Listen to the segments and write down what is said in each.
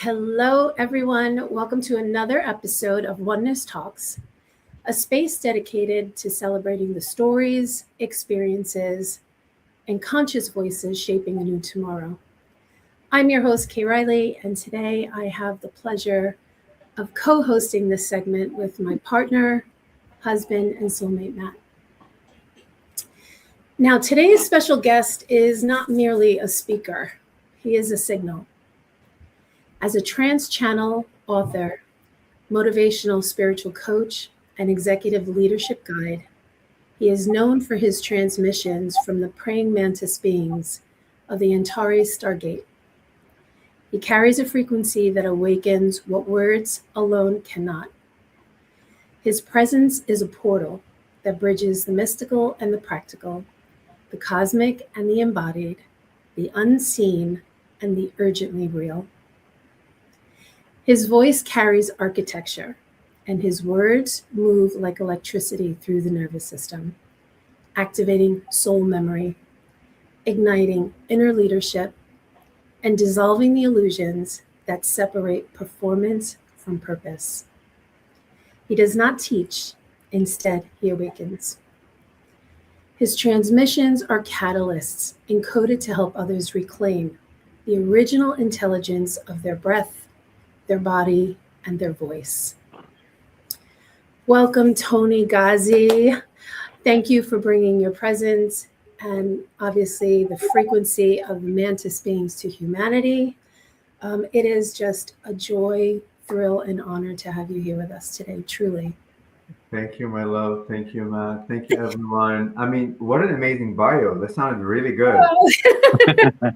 Hello, everyone. Welcome to another episode of Oneness Talks, a space dedicated to celebrating the stories, experiences, and conscious voices shaping a new tomorrow. I'm your host, Kay Riley, and today I have the pleasure of co-hosting this segment with my partner, husband, and soulmate, Matt. Now, today's special guest is not merely a speaker. He is a signal. As a trance channel author, motivational spiritual coach, and executive leadership guide, he is known for his transmissions from the Praying-Mantis Beings of the Antares Stargate. He carries a frequency that awakens what words alone cannot. His presence is a portal that bridges the mystical and the practical, the cosmic and the embodied, the unseen and the urgently real. His voice carries architecture, and his words move like electricity through the nervous system, activating soul memory, igniting inner leadership, and dissolving the illusions that separate performance from purpose. He does not teach, instead, he awakens. His transmissions are catalysts encoded to help others reclaim the original intelligence of their breath, their body, and their voice. Welcome, Toni Ghazi. Thank you for bringing your presence and obviously the frequency of the mantis beings to humanity. It is just a joy, thrill, and honor to have you here with us today, truly. Thank you, my love. Thank you, Matt. Thank you, everyone. I mean, what an amazing bio. That sounded really good.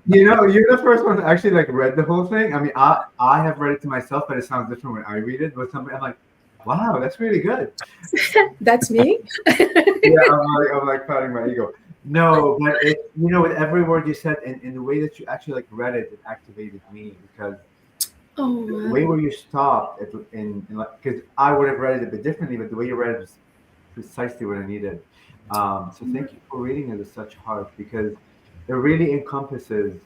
You're the first one to actually read the whole thing. I mean, I have read it to myself, but it sounds different when I read it. But somebody, I'm like, wow, that's really good. That's me. Yeah, I'm like patting my ego. No, but with every word you said and the way that you actually read it, it activated me because the way where you stopped because I would have read it a bit differently, but the way you read it was precisely what I needed. So thank you for reading it with such heart because it really encompasses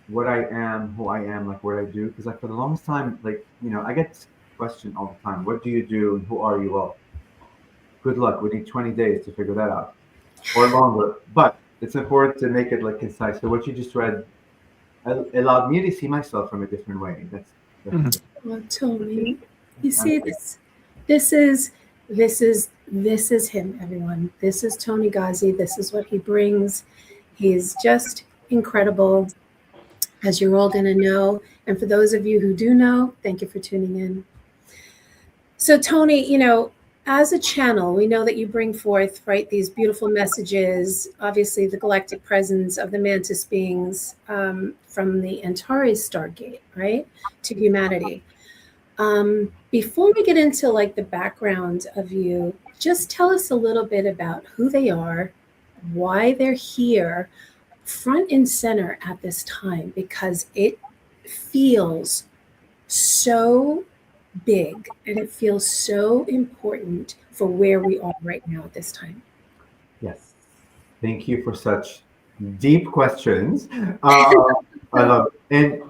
what I am, who I am, what I do. Because for the longest time, I get this question all the time: what do you do and who are you? Well, good luck. We need 20 days to figure that out, or longer. But it's important to make it concise. So what you just read allowed me to see myself from a different way. That's Well, Toni, you see this is him, everyone. This is Toni Ghazi. This is what he brings. He's just incredible, as you're all going to know. And for those of you who do know, thank you for tuning in. So, Toni, as a channel, we know that you bring forth, these beautiful messages, obviously the galactic presence of the mantis beings from the Antares Stargate, right, to humanity. Before we get into the background of you, just tell us a little bit about who they are, why they're here, front and center at this time, because it feels so big and it feels so important for where we are right now at this time. Yes. Thank you for such deep questions. I love it. And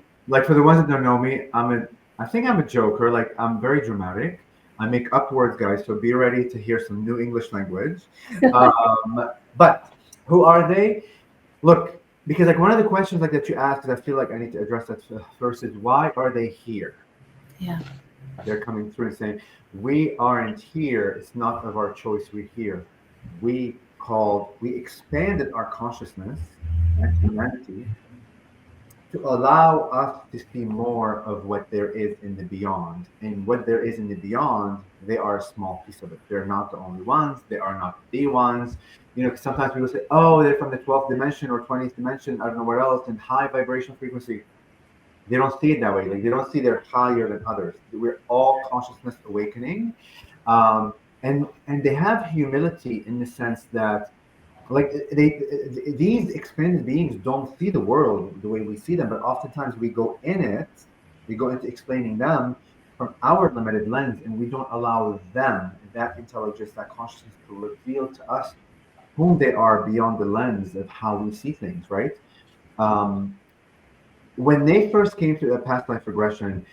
for the ones that don't know me, I think I'm a joker. I'm very dramatic. I make up words, guys, so be ready to hear some new English language. But who are they? Look, because one of the questions that you asked, I feel I need to address that first, is why are they here? Yeah. They're coming through and saying, we aren't here. It's not of our choice. We're here. We expanded our consciousness and humanity to allow us to see more of what there is in the beyond. And what there is in the beyond, they are a small piece of it. They're not the only ones. They are not the ones. Sometimes people say, oh, they're from the 12th dimension or 20th dimension, I don't know where else, in high vibration frequency. They don't see it that way. They don't see they're higher than others. We're all consciousness awakening. And they have humility in the sense that these expanded beings don't see the world the way we see them, but oftentimes we go into explaining them from our limited lens, and we don't allow them, that intelligence, that consciousness, to reveal to us whom they are beyond the lens of how we see things, right? When they first came to the past life regression,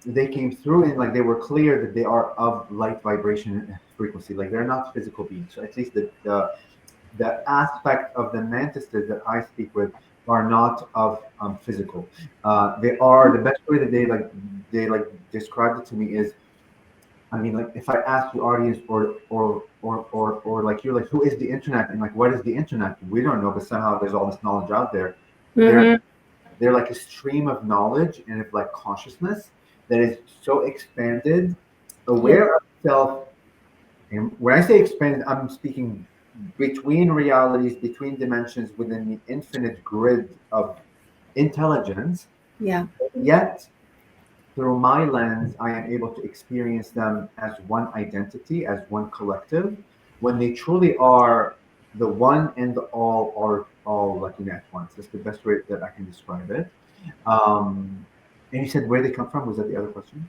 they came through and like they were clear that they are of light vibration frequency. Like they're not physical beings. So at least the aspect of the mantises that I speak with are not of physical. They are the best way that they described it to me is, I mean, like if I ask the audience or like you're like, who is the internet and like what is the internet? We don't know, but somehow there's all this knowledge out there. Mm-hmm. They're like a stream of knowledge and of like consciousness that is so expanded, Yeah. aware of self. And when I say expanded, I'm speaking between realities, between dimensions, within the infinite grid of intelligence. Yeah. Yet, through my lens, I am able to experience them as one identity, as one collective, when they truly are the one and the all are all looking at once. That's the best way that I can describe it. Um, and you said where they come from? Was that the other question?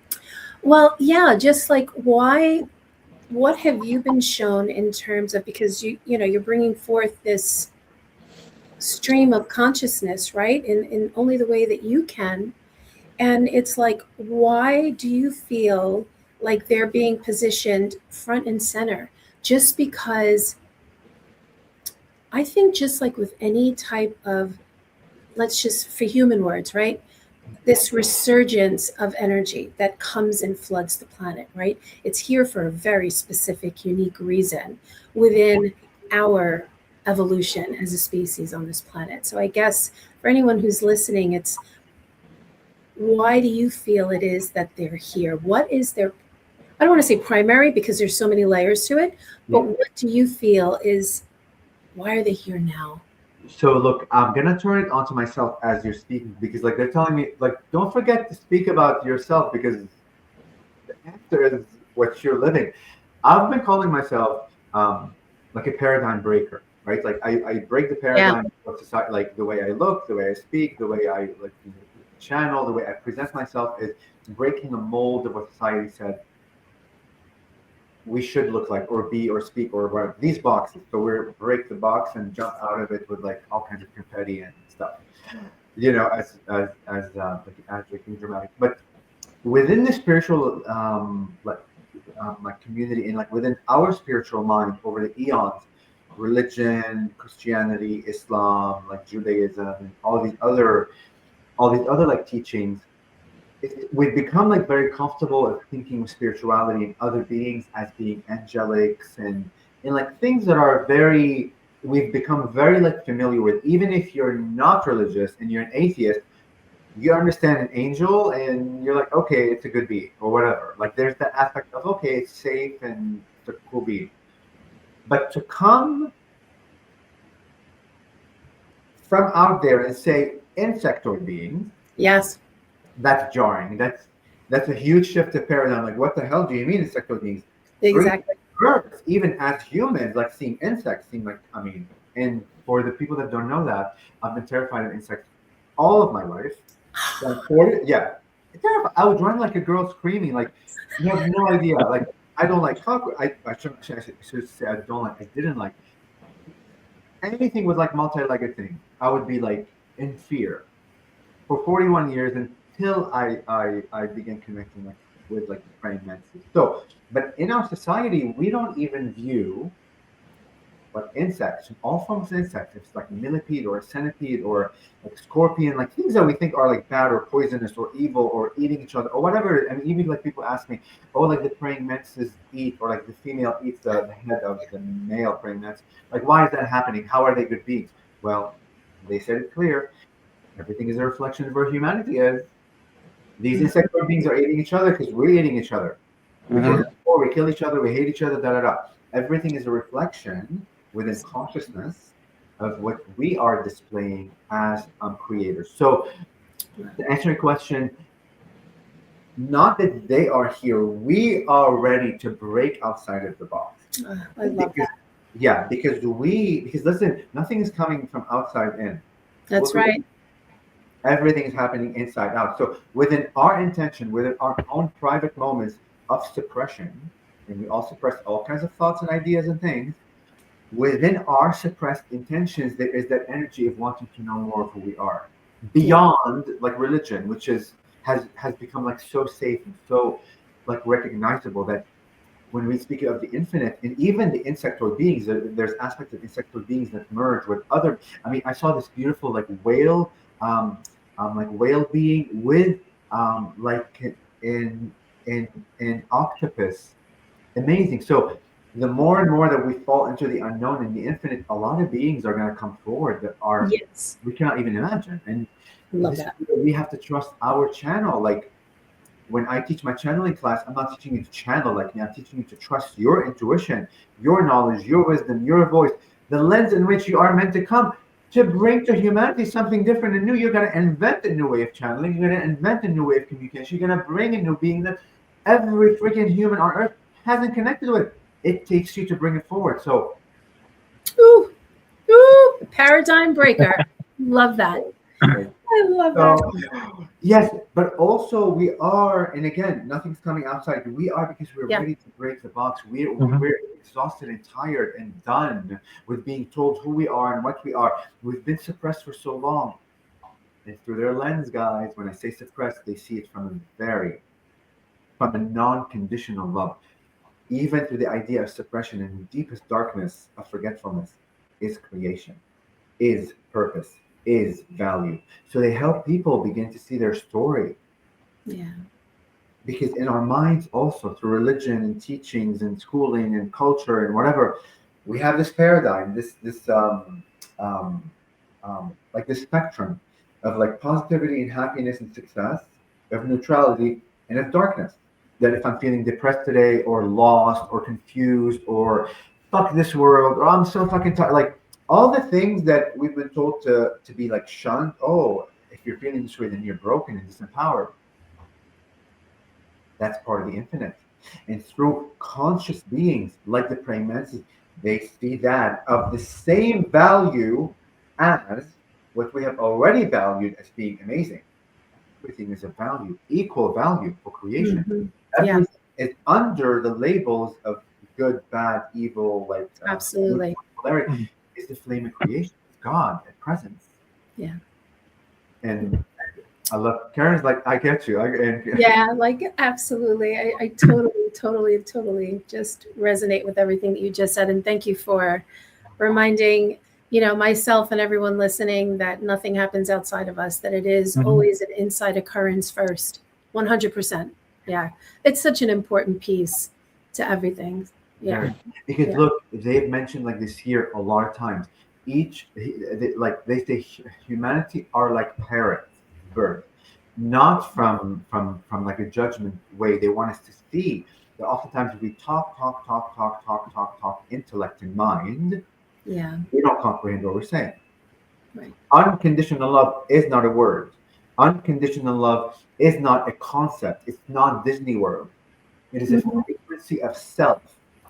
Well, yeah, just like what have you been shown in terms of, because you're bringing forth this stream of consciousness, right? In only the way that you can. And it's like, why do you feel like they're being positioned front and center? Just because I think, just like with any type of, let's just, for human words, right? This resurgence of energy that comes and floods the planet, right? It's here for a very specific, unique reason within our evolution as a species on this planet. So I guess for anyone who's listening, it's, why do you feel it is that they're here? What is their, I don't want to say primary because there's so many layers to it, but what do you feel is, why are they here now? So look, I'm gonna turn it onto myself as you're speaking because like they're telling me like don't forget to speak about yourself because the answer is what you're living. I've been calling myself like a paradigm breaker, right? Like I break the Yeah. paradigm of society, like the way I look, the way I speak, the way I like channel, the way I present myself is breaking a mold of what society said we should look like or be or speak or whatever. These boxes. So we break the box and jump out of it with like all kinds of confetti and stuff. You know, as looking dramatic. But within the spiritual like community and like within our spiritual mind over the eons, religion, Christianity, Islam, like Judaism, and all these other like teachings, we've become like very comfortable at thinking of spirituality and other beings as being angelics and like things that are very we've become very like familiar with. Even if you're not religious and you're an atheist, you understand an angel and you're like, okay, it's a good being or whatever. Like there's that aspect of okay, it's safe and it's a cool being. But to come from out there and say insectoid beings, Yes. that's jarring. That's a huge shift of paradigm. Like, what the hell do you mean insectoid beings? Exactly. Birds, even as humans, like seeing insects, seem like I mean. And for the people that don't know that, I've been terrified of insects all of my life. So yeah, terrified. I would run like a girl screaming. Like, you have no idea. Like, I don't like cockroach. I should say I don't like. I didn't like anything with like multi-legged things. I would be like in fear for 41 years until I began connecting with like the praying mantis. So, but in our society, we don't even view like insects, all forms of insects, if it's like a millipede or a centipede or like a scorpion, like things that we think are like bad or poisonous or evil or eating each other or whatever. I mean, even like people ask me, oh, like the praying mantises eat or like the female eats the head of the male praying mantis. Like, why is that happening? How are they good beings? Well, they said it clear. Everything is a reflection of where humanity is. These insectoid beings are eating each other because we're eating each other. We kill each other, we hate each other, da da da. Everything is a reflection within consciousness of what we are displaying as creators. So, to answer your question, not that they are here, we are ready to break outside of the box. I love that. Yeah, because listen, nothing is coming from outside in. That's right. Everything is happening inside out. So within our intention, within our own private moments of suppression, and we all suppress all kinds of thoughts and ideas and things, within our suppressed intentions, there is that energy of wanting to know more of who we are. Beyond like religion, which is has become like so safe and so like recognizable that when we speak of the infinite and even the insectoid beings, there's aspects of insectoid beings that merge with other. I mean, I saw this beautiful um, like whale being with like in in octopus. Amazing. So the more and more that we fall into the unknown and the infinite, a lot of beings are going to come forward that are Yes. we cannot even imagine. And Love this is that. where we have to trust our channel. Like when I teach my channeling class, I'm not teaching you to channel like me. I'm teaching you to trust your intuition, your knowledge, your wisdom, your voice, the lens in which you are meant to come to bring to humanity something different and new. You're going to invent a new way of channeling. You're going to invent a new way of communication. You're going to bring a new being that every freaking human on earth hasn't connected with. It takes you to bring it forward. So, Ooh, ooh, paradigm breaker. Love that. I love that. So, yes, but also we are, and again, nothing's coming outside. We are because we're Yeah. ready to break the box. We're exhausted and tired and done with being told who we are and what we are. We've been suppressed for so long. And through their lens, guys, when I say suppressed, they see it from a non-conditional love. Even through the idea of suppression and the deepest darkness of forgetfulness is creation, is purpose, is value. So they help people begin to see their story. Yeah. Because in our minds, also through religion and teachings and schooling and culture and whatever, we have this paradigm, like this spectrum of like positivity and happiness and success, of neutrality and of darkness. That if I'm feeling depressed today or lost or confused or fuck this world or I'm so fucking tired, like all the things that we've been told to be like shunned. Oh, if you're feeling this way, then you're broken and disempowered. That's part of the infinite. And through conscious beings like the praying mantis, they see that of the same value as what we have already valued as being amazing. Everything is a value, equal value for creation. Mm-hmm. Yeah. Everything is under the labels of good, bad, evil, like Absolutely. polarity. Is the flame of creation, it's God at presence. Yeah. And I love Karen's like, I get you. Yeah, like absolutely. I totally just resonate with everything that you just said. And thank you for reminding, myself and everyone listening that nothing happens outside of us, that it is always an inside occurrence first. 100%. Yeah. It's such an important piece to everything. Yeah. Because look, they've mentioned like this here a lot of times. Like they say, humanity are like parrots, birds, not from like a judgment way. They want us to see that oftentimes we talk, intellect and mind. Yeah. We don't comprehend what we're saying. Right. Unconditional love is not a word. Unconditional love is not a concept. It's not Disney World. It is a frequency of self.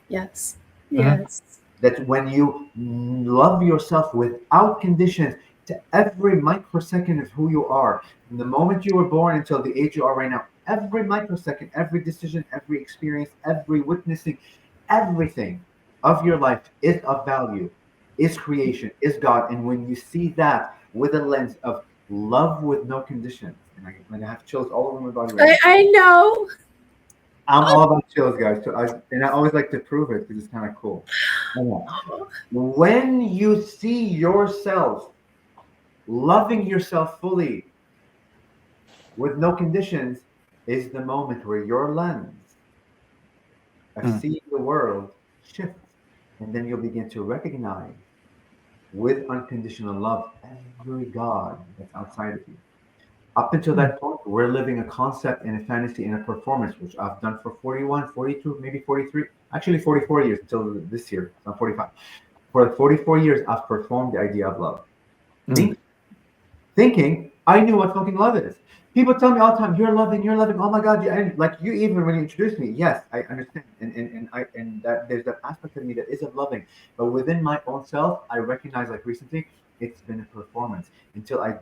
Yes. Yes. That when you love yourself without conditions to every microsecond of who you are, from the moment you were born until the age you are right now, every microsecond, every decision, every experience, every witnessing, everything of your life is of value, is creation, is God. And when you see that with a lens of love with no conditions, and I have chills all over my body right now. I know. I'm all about chills, guys. So I always like to prove it because it's kind of cool. When you see yourself loving yourself fully with no conditions, is the moment where your lens of seeing the world shifts. And then you'll begin to recognize with unconditional love every God that's outside of you. Up until that point, we're living a concept and a fantasy and a performance, which I've done for 41, 42, maybe 43, actually 44 years until this year. I'm 45. For 44 years, I've performed the idea of love. Thinking I knew what fucking love is. People tell me all the time, you're loving, oh my God, and like you even when you introduced me, yes, I understand. And that there's that aspect of me that isn't loving. But within my own self, I recognize like recently, it's been a performance until I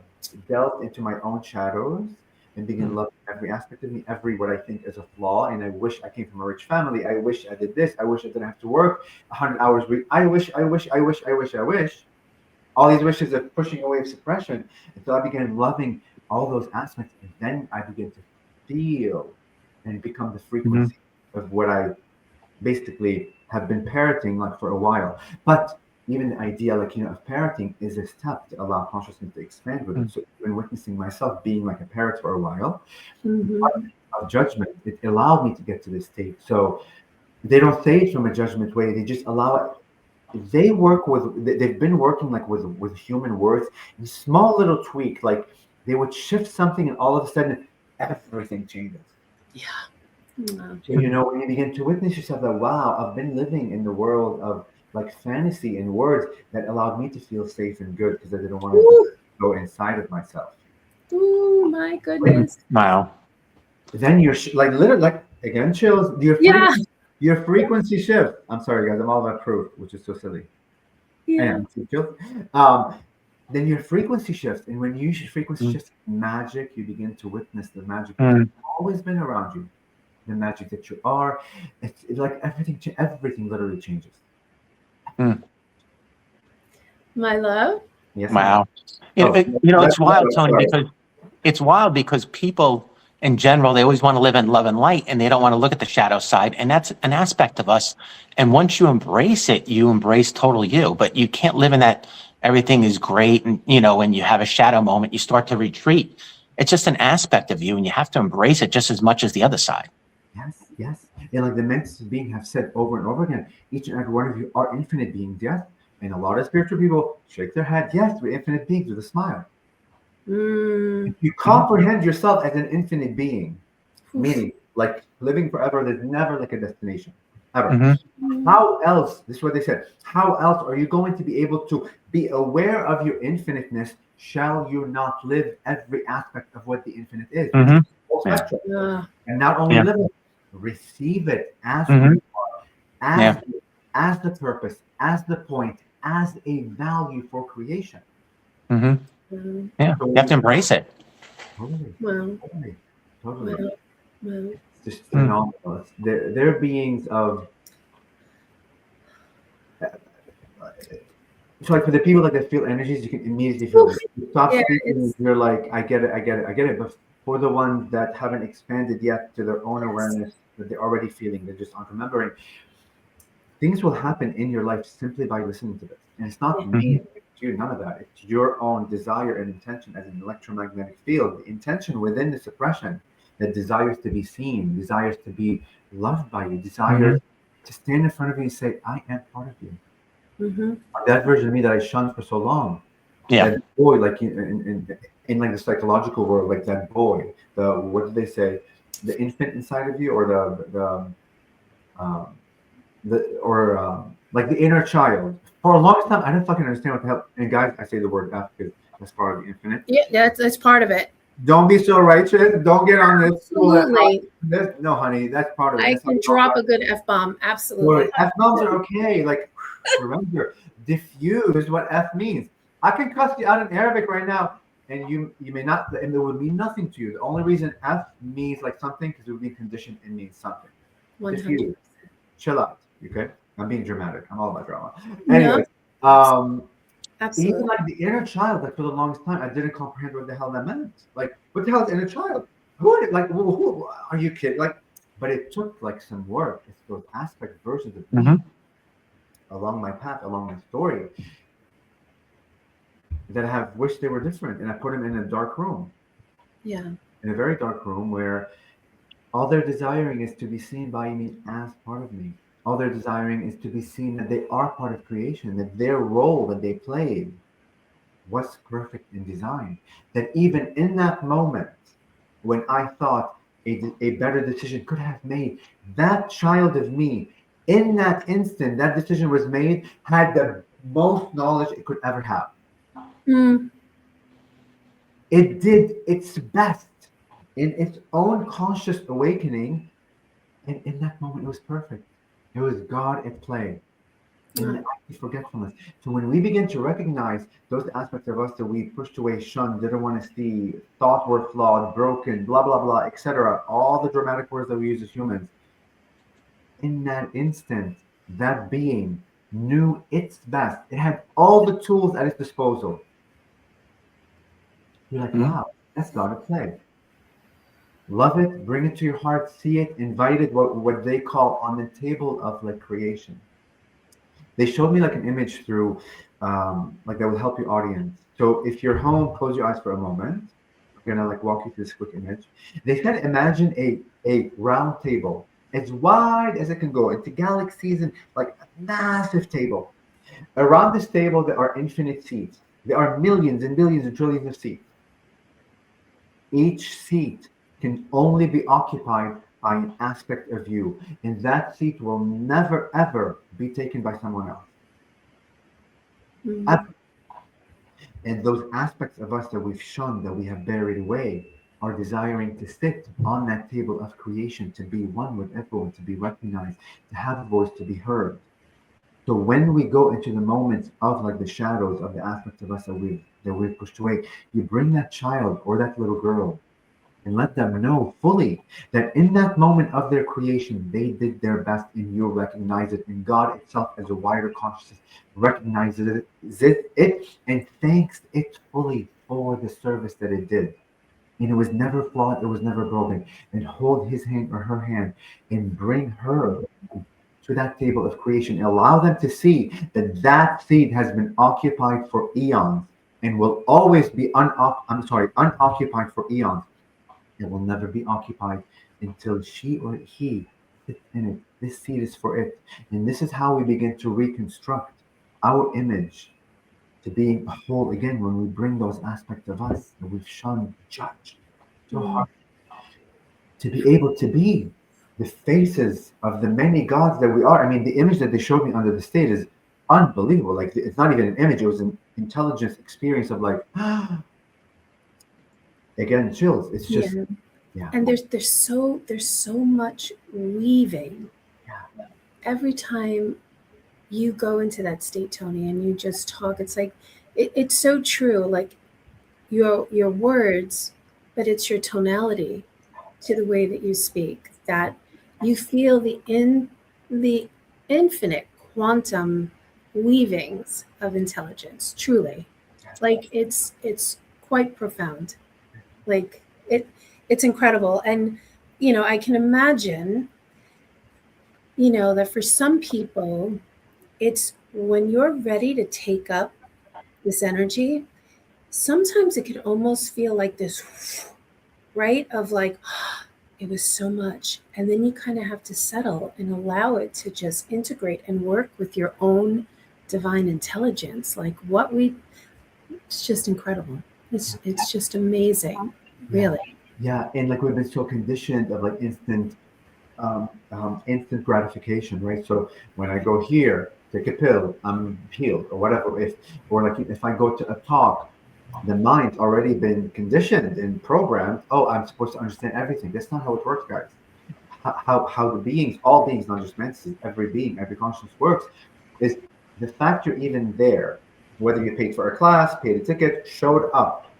delved into my own shadows and began loving every aspect of me, every what I think is a flaw. And I wish I came from a rich family. I wish I did this. I wish I didn't have to work 100 hours a week. I wish. All these wishes of pushing away of suppression until I began loving all those aspects, and then I begin to feel and become the Mm-hmm. frequency of what I basically have been parroting like for a while. But even the idea, like, of parroting is a step to allow consciousness to expand with it. So even witnessing myself being like a parrot for a while, of judgment, it allowed me to get to this state. So they don't say it from a judgment way. They just allow it. They work with. They've been working like with human words in small little tweak. Like they would shift something, and all of a sudden, everything changes. Yeah. Wow. So, when you begin to witness yourself, that wow, I've been living in the world of like fantasy and words that allowed me to feel safe and good because I didn't want to go inside of myself. Oh my goodness! Wow. Then you're like literally, like again, chills. Your frequency shift. I'm sorry, guys. I'm all about proof, which is so silly. Yeah. Then your frequency shifts, and when you frequency shifts, magic, you begin to witness the magic Mm. that's always been around you, the magic that you are. It's like everything literally changes. My love. Yes. Wow. It's wild, Tony, because people in general, they always want to live in love and light, and they don't want to look at the shadow side. And that's an aspect of us. And once you embrace it, you embrace total you. But you can't live in that everything is great. And, when you have a shadow moment, you start to retreat. It's just an aspect of you, and you have to embrace it just as much as the other side. Yes. And like the Mantis being have said over and over again, each and every one of you are infinite beings, yes. And a lot of spiritual people shake their head, yes, we're infinite beings with a smile. If you comprehend yourself as an infinite being, meaning like living forever, there's never like a destination, ever. How else, this is what they said, how else are you going to be able to be aware of your infiniteness? Shall you not live every aspect of what the infinite is? Whole spectrum. And not only live it, receive it as who you are, as the purpose, as the point, as a value for creation. Yeah, you have to embrace it. Totally. It's just phenomenal. They're beings of. So like for the people that feel energies, you can immediately feel it. You stop speaking, you're like, I get it. But for the ones that haven't expanded yet to their own awareness, that they're already feeling, they're just aren't remembering, things will happen in your life simply by listening to this. And it's not me, it's you, none of that. It's your own desire and intention as an electromagnetic field. The intention within the suppression that desires to be seen, desires to be loved by you, desires to stand in front of you and say, I am part of you. That version of me that I shunned for so long. That boy, like in like the psychological world, like that boy, what did they say? The infant inside of you, or like the inner child. For a long time, I didn't fucking understand what the hell. And guys, I say the word F because that's part of the infinite. Yeah, that's part of it. Don't be so righteous. Don't get on this. Absolutely. No, honey, that's part of it. I can drop a good F-bomb. Absolutely. F-bombs are okay. Like, remember, diffuse what F means. I can cuss you out in Arabic right now, and you may not, and it would mean nothing to you. The only reason F means like something because it would be conditioned, it means something. 100%. Diffuse. Chill out. Okay? I'm being dramatic. I'm all about drama. Anyway, even like the inner child, like for the longest time, I didn't comprehend what the hell that meant. Like, what the hell is inner child? Who are you kidding? Like, but it took like some work. It's those aspect versions of me along my path, along my story, that I have wished they were different, and I put them in a dark room. Yeah. In a very dark room where all they're desiring is to be seen by me as part of me. All they're desiring is to be seen that they are part of creation, that their role that they played was perfect in design. That even in that moment, when I thought a better decision could have made, that child of me, in that instant, that decision was made, had the most knowledge it could ever have. It did its best in its own conscious awakening, and in that moment, it was perfect. It was God at play in the act of forgetfulness. So when we begin to recognize those aspects of us that we pushed away, shunned, didn't want to see, thought were flawed, broken, blah, blah, blah, etc., all the dramatic words that we use as humans, in that instant, that being knew its best. It had all the tools at its disposal. You're like, wow, That's not a plague. Love it, bring it to your heart, see it, invite it, what they call on the table of like creation. They showed me like an image through, like that will help your audience. So if you're home, close your eyes for a moment. I'm gonna like walk you through this quick image. They said, imagine a round table as wide as it can go into galaxies and like a massive table. Around this table, there are infinite seats. There are millions and billions and trillions of seats. Each seat can only be occupied by an aspect of you, and that seat will never ever be taken by someone else. Mm-hmm. And those aspects of us that we've shunned, that we have buried away, are desiring to sit on that table of creation, to be one with everyone, to be recognized, to have a voice, to be heard. So when we go into the moments of like the shadows of the aspects of us that we've pushed away, you bring that child or that little girl and let them know fully that in that moment of their creation, they did their best, and you recognize it. And God itself, as a wider consciousness, recognizes it and thanks it fully for the service that it did. And it was never flawed, it was never broken. And hold his hand or her hand and bring her to that table of creation. Allow them to see that that seed has been occupied for eons and will always be unoccupied for eons. It will never be occupied until she or he sits in it. This seed is for it. And this is how we begin to reconstruct our image to being whole again when we bring those aspects of us that we've shunned, judged so hard, to be able to be the faces of the many gods that we are. I mean, the image that they showed me under the stage is unbelievable. Like, it's not even an image, it was an intelligence experience of like, again, chills. It's just, yeah. And there's so much weaving. Yeah. Every time you go into that state, Toni, and you just talk, it's like it's so true. Like your words, but it's your tonality to the way that you speak, that you feel the infinite quantum weavings of intelligence. Truly, like it's quite profound. Like it's incredible. And I can imagine that for some people, it's when you're ready to take up this energy, sometimes it can almost feel like this, right? Of like, it was so much. And then you kind of have to settle and allow it to just integrate and work with your own divine intelligence. Like it's just incredible. It's just amazing, really. Yeah, and like we've been so conditioned of like instant gratification, right? So when I go here, take a pill, I'm healed, or whatever. If I go to a talk, the mind's already been conditioned and programmed. Oh, I'm supposed to understand everything. That's not how it works, guys. How the beings, all beings, not just mantis, every being, every consciousness works, is the fact you're even there, whether you paid for a class, paid a ticket, showed up.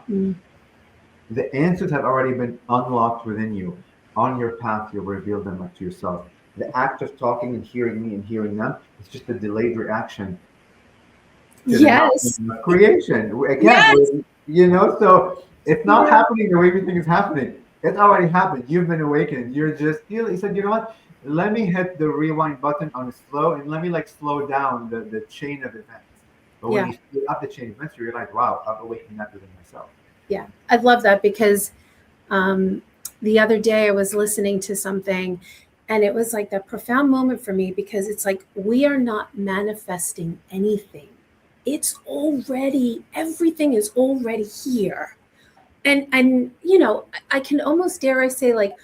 The answers have already been unlocked within you. On your path, you'll reveal them like to yourself. The act of talking and hearing me and hearing them is just a delayed reaction to the creation. Again, so it's not happening the way we think it's happening. It's already happened. You've been awakened. You're just, he said, you know what? Let me hit the rewind button on slow and let me like slow down the chain of events. But when you speed up the chain of events, you realize, wow, I've awakened that within myself. Yeah, I love that because the other day I was listening to something and it was like that profound moment for me, because it's like, we are not manifesting anything. It's already, everything is already here. And I can almost dare I say, like,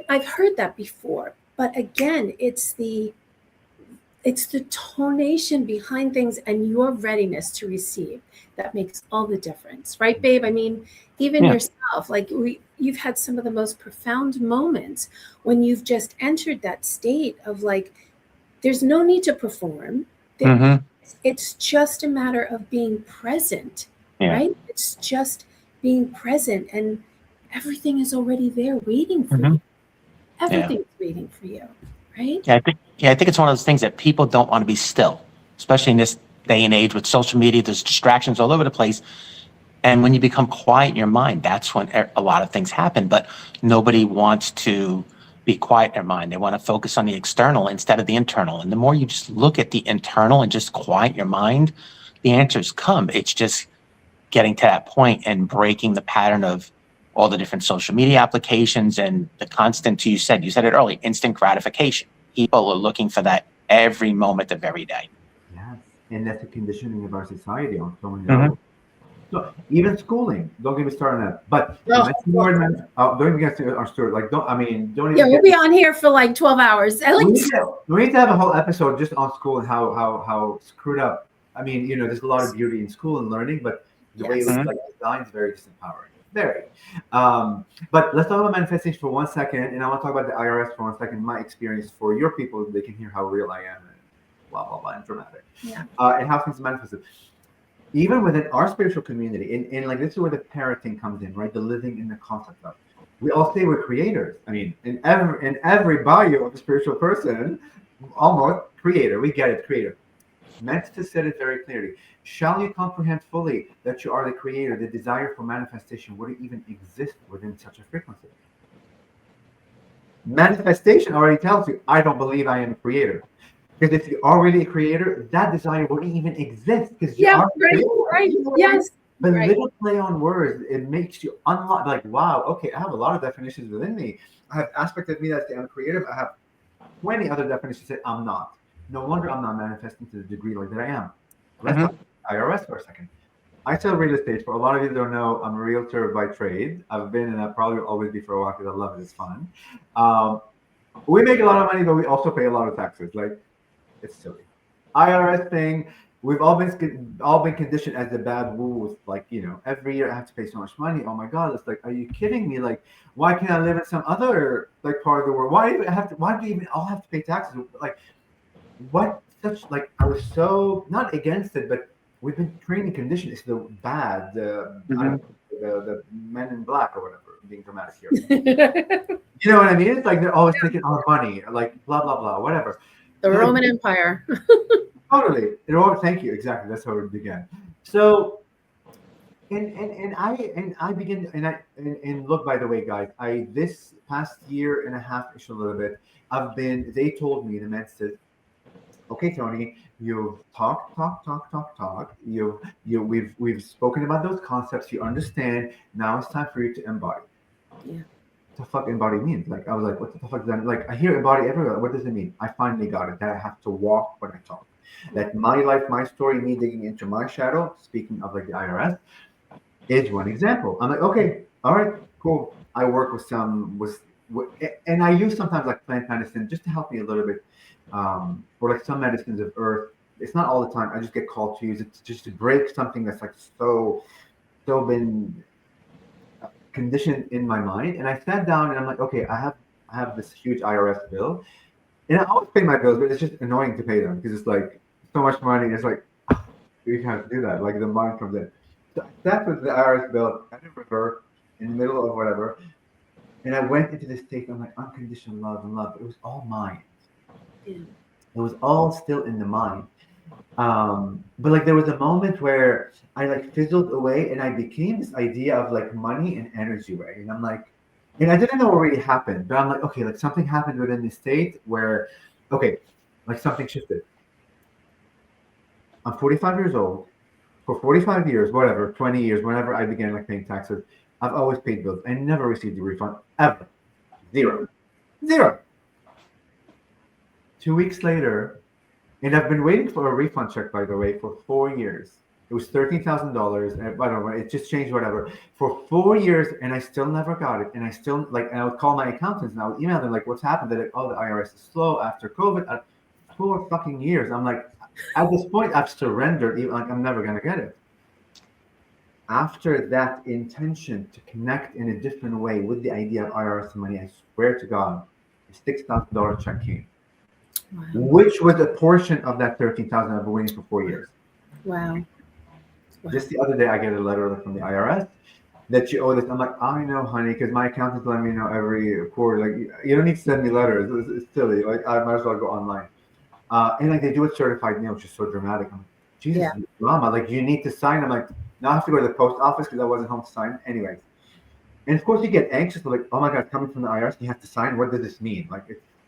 I've heard that before, but again, it's the tonation behind things and your readiness to receive that makes all the difference, right, babe? I mean, even yourself, like you've had some of the most profound moments when you've just entered that state of like, there's no need to perform. It's just a matter of being present, right? It's just being present, and everything is already there waiting for you. Everything's waiting for you, right? I think it's one of those things that people don't want to be still, especially in this day and age with social media. There's distractions all over the place. And when you become quiet in your mind, that's when a lot of things happen. But nobody wants to be quiet in their mind. They want to focus on the external instead of the internal. And the more you just look at the internal and just quiet your mind, the answers come. It's just getting to that point and breaking the pattern of all the different social media applications and the constant, you said it early, instant gratification. People are looking for that every moment of every day. Yes, and that's the conditioning of our society on so many levels. So even schooling, don't get me started on that. But don't even get to our story. Like, don't even. Yeah, we'll be on here for like 12 hours at least. We need to have a whole episode just on school and how screwed up. I mean, there's a lot of beauty in school and learning, but the way it's like designed is very disempowering. Very. But let's talk about manifestation for 1 second, and I want to talk about the IRS for 1 second. My experience for your people, they can hear how real I am and blah blah blah and dramatic. Yeah. And how things manifested. Even within our spiritual community, and like this is where the parroting comes in, right? The living in the concept of. We all say we're creators. I mean, in every bio of a spiritual person, almost creator. We get it, creator. Meant to set it very clearly. Shall you comprehend fully that you are the creator? The desire for manifestation wouldn't even exist within such a frequency. Manifestation already tells you, I don't believe I am a creator. Because if you're already a creator, that desire wouldn't even exist. Because right. Yes. The little play on words, it makes you unlock, like, wow, okay, I have a lot of definitions within me. I have aspects of me that say I'm creative. I have 20 other definitions that I'm not. No wonder I'm not manifesting to the degree like that I am. Let's talk IRS for a second. I sell real estate. For a lot of you that don't know, I'm a realtor by trade. I've been, and I probably will always be for a while because I love it. It's fun. We make a lot of money, but we also pay a lot of taxes. Like, it's silly. IRS thing, we've all been conditioned as the bad rules. Like, every year I have to pay so much money. Oh my God, it's like, are you kidding me? Like, why can't I live in some other like part of the world? Why do you even all have to pay taxes? Like, what such like? I was so not against it, but we've been trained and conditioned. It's the bad, the men in black or whatever. Being dramatic here. You know what I mean? It's like they're always taking our money, like blah blah blah, whatever. The Roman Empire. Totally. Thank you. Exactly. That's how it began. So, and I begin and look. By the way, guys, this past year and a half-ish, a little bit, They told me, the men said, okay, Toni, you've talked. We've spoken about those concepts. You understand. Now it's time for you to embody. Yeah. What the fuck embody means? Like, I was like, what the fuck does that mean? Like, I hear embody everywhere. What does it mean? I finally got it. That I have to walk when I talk. That my life, my story, me digging into my shadow, speaking of like the IRS, is one example. I'm like, okay, all right, cool. I work with and I use sometimes like plant medicine just to help me a little bit, or like some medicines of earth. It's not all the time. I just get called to use it just to break something that's like so been conditioned in my mind. And I sat down and I'm like, okay, I have this huge IRS bill, and I always pay my bills, but it's just annoying to pay them because it's like so much money. It's like you can't do that. Like the mind comes in. So that was the IRS bill. I didn't revert in the middle of whatever, and I went into this state of like unconditional love and love. It was all mine. Yeah. It was all still in the mind. But like there was a moment where I like fizzled away and I became this idea of like money and energy way. And I'm like, and I didn't know what really happened, but I'm like, okay, like something happened within this state where, okay, like something shifted. I'm 45 years old. For 45 years, whatever, 20 years, whenever I began like paying taxes, I've always paid bills. I never received a refund, ever. Zero. 2 weeks later, and I've been waiting for a refund check, by the way, for 4 years. It was $13,000, and I don't know, it just changed, whatever. For 4 years, and I still never got it. And I still, like, and I would call my accountants, and I would email them, like, what's happened? They're like, oh, the IRS is slow after COVID. 4 fucking years. I'm like, at this point, I've surrendered, even like, I'm never going to get it. After that intention to connect in a different way with the idea of IRS money, I swear to God, a $6,000 check came. Wow. Which was a portion of that $13,000 I've been waiting for 4 years. Wow. Just the other day, I get a letter from the IRS that you owe this. I'm like, I know, honey, because my accountant's letting me know every quarter. Like, you don't need to send me letters. It's silly. Like, I might as well go online. And like they do it certified mail, which is so dramatic. I'm like, Jesus, drama. Like, you need to sign. I'm like, Now I have to go to the post office because I wasn't home to sign. Anyways. And of course you get anxious, like, oh my God, coming from the IRS, you have to sign. What does this mean? Like,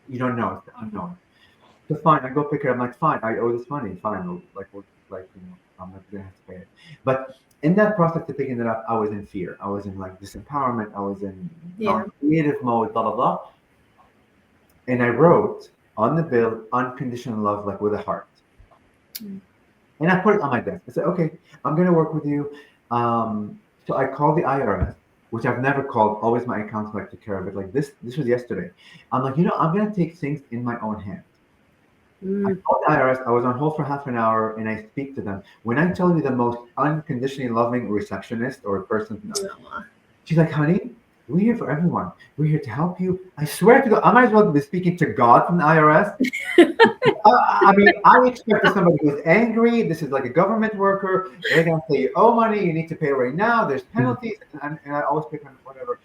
you don't know. It's the unknown. So fine, I go pick it up. I'm like, fine, I owe this money. Fine, I'm not gonna have to pay it. But in that process of picking it up, I was in fear. I was in like disempowerment. I was in non-creative mode, blah blah blah. And I wrote on the bill, unconditional love, like with a heart. And I put it on my desk. I said, okay, I'm gonna work with you. So I called the IRS, which I've never called. Always my accounts like to care of it. Like this was yesterday. I'm like, I'm gonna take things in my own hand. I called the IRS. I was on hold for half an hour, and I speak to them. When I tell you the most unconditionally loving receptionist or person, she's like, honey, we're here for everyone. We're here to help you. I swear to God, I might as well be speaking to God from the IRS. I mean, I expect somebody who's angry. This is like a government worker. They're going to say, you owe money. You need to pay right now. There's penalties. And I always pick on whatever.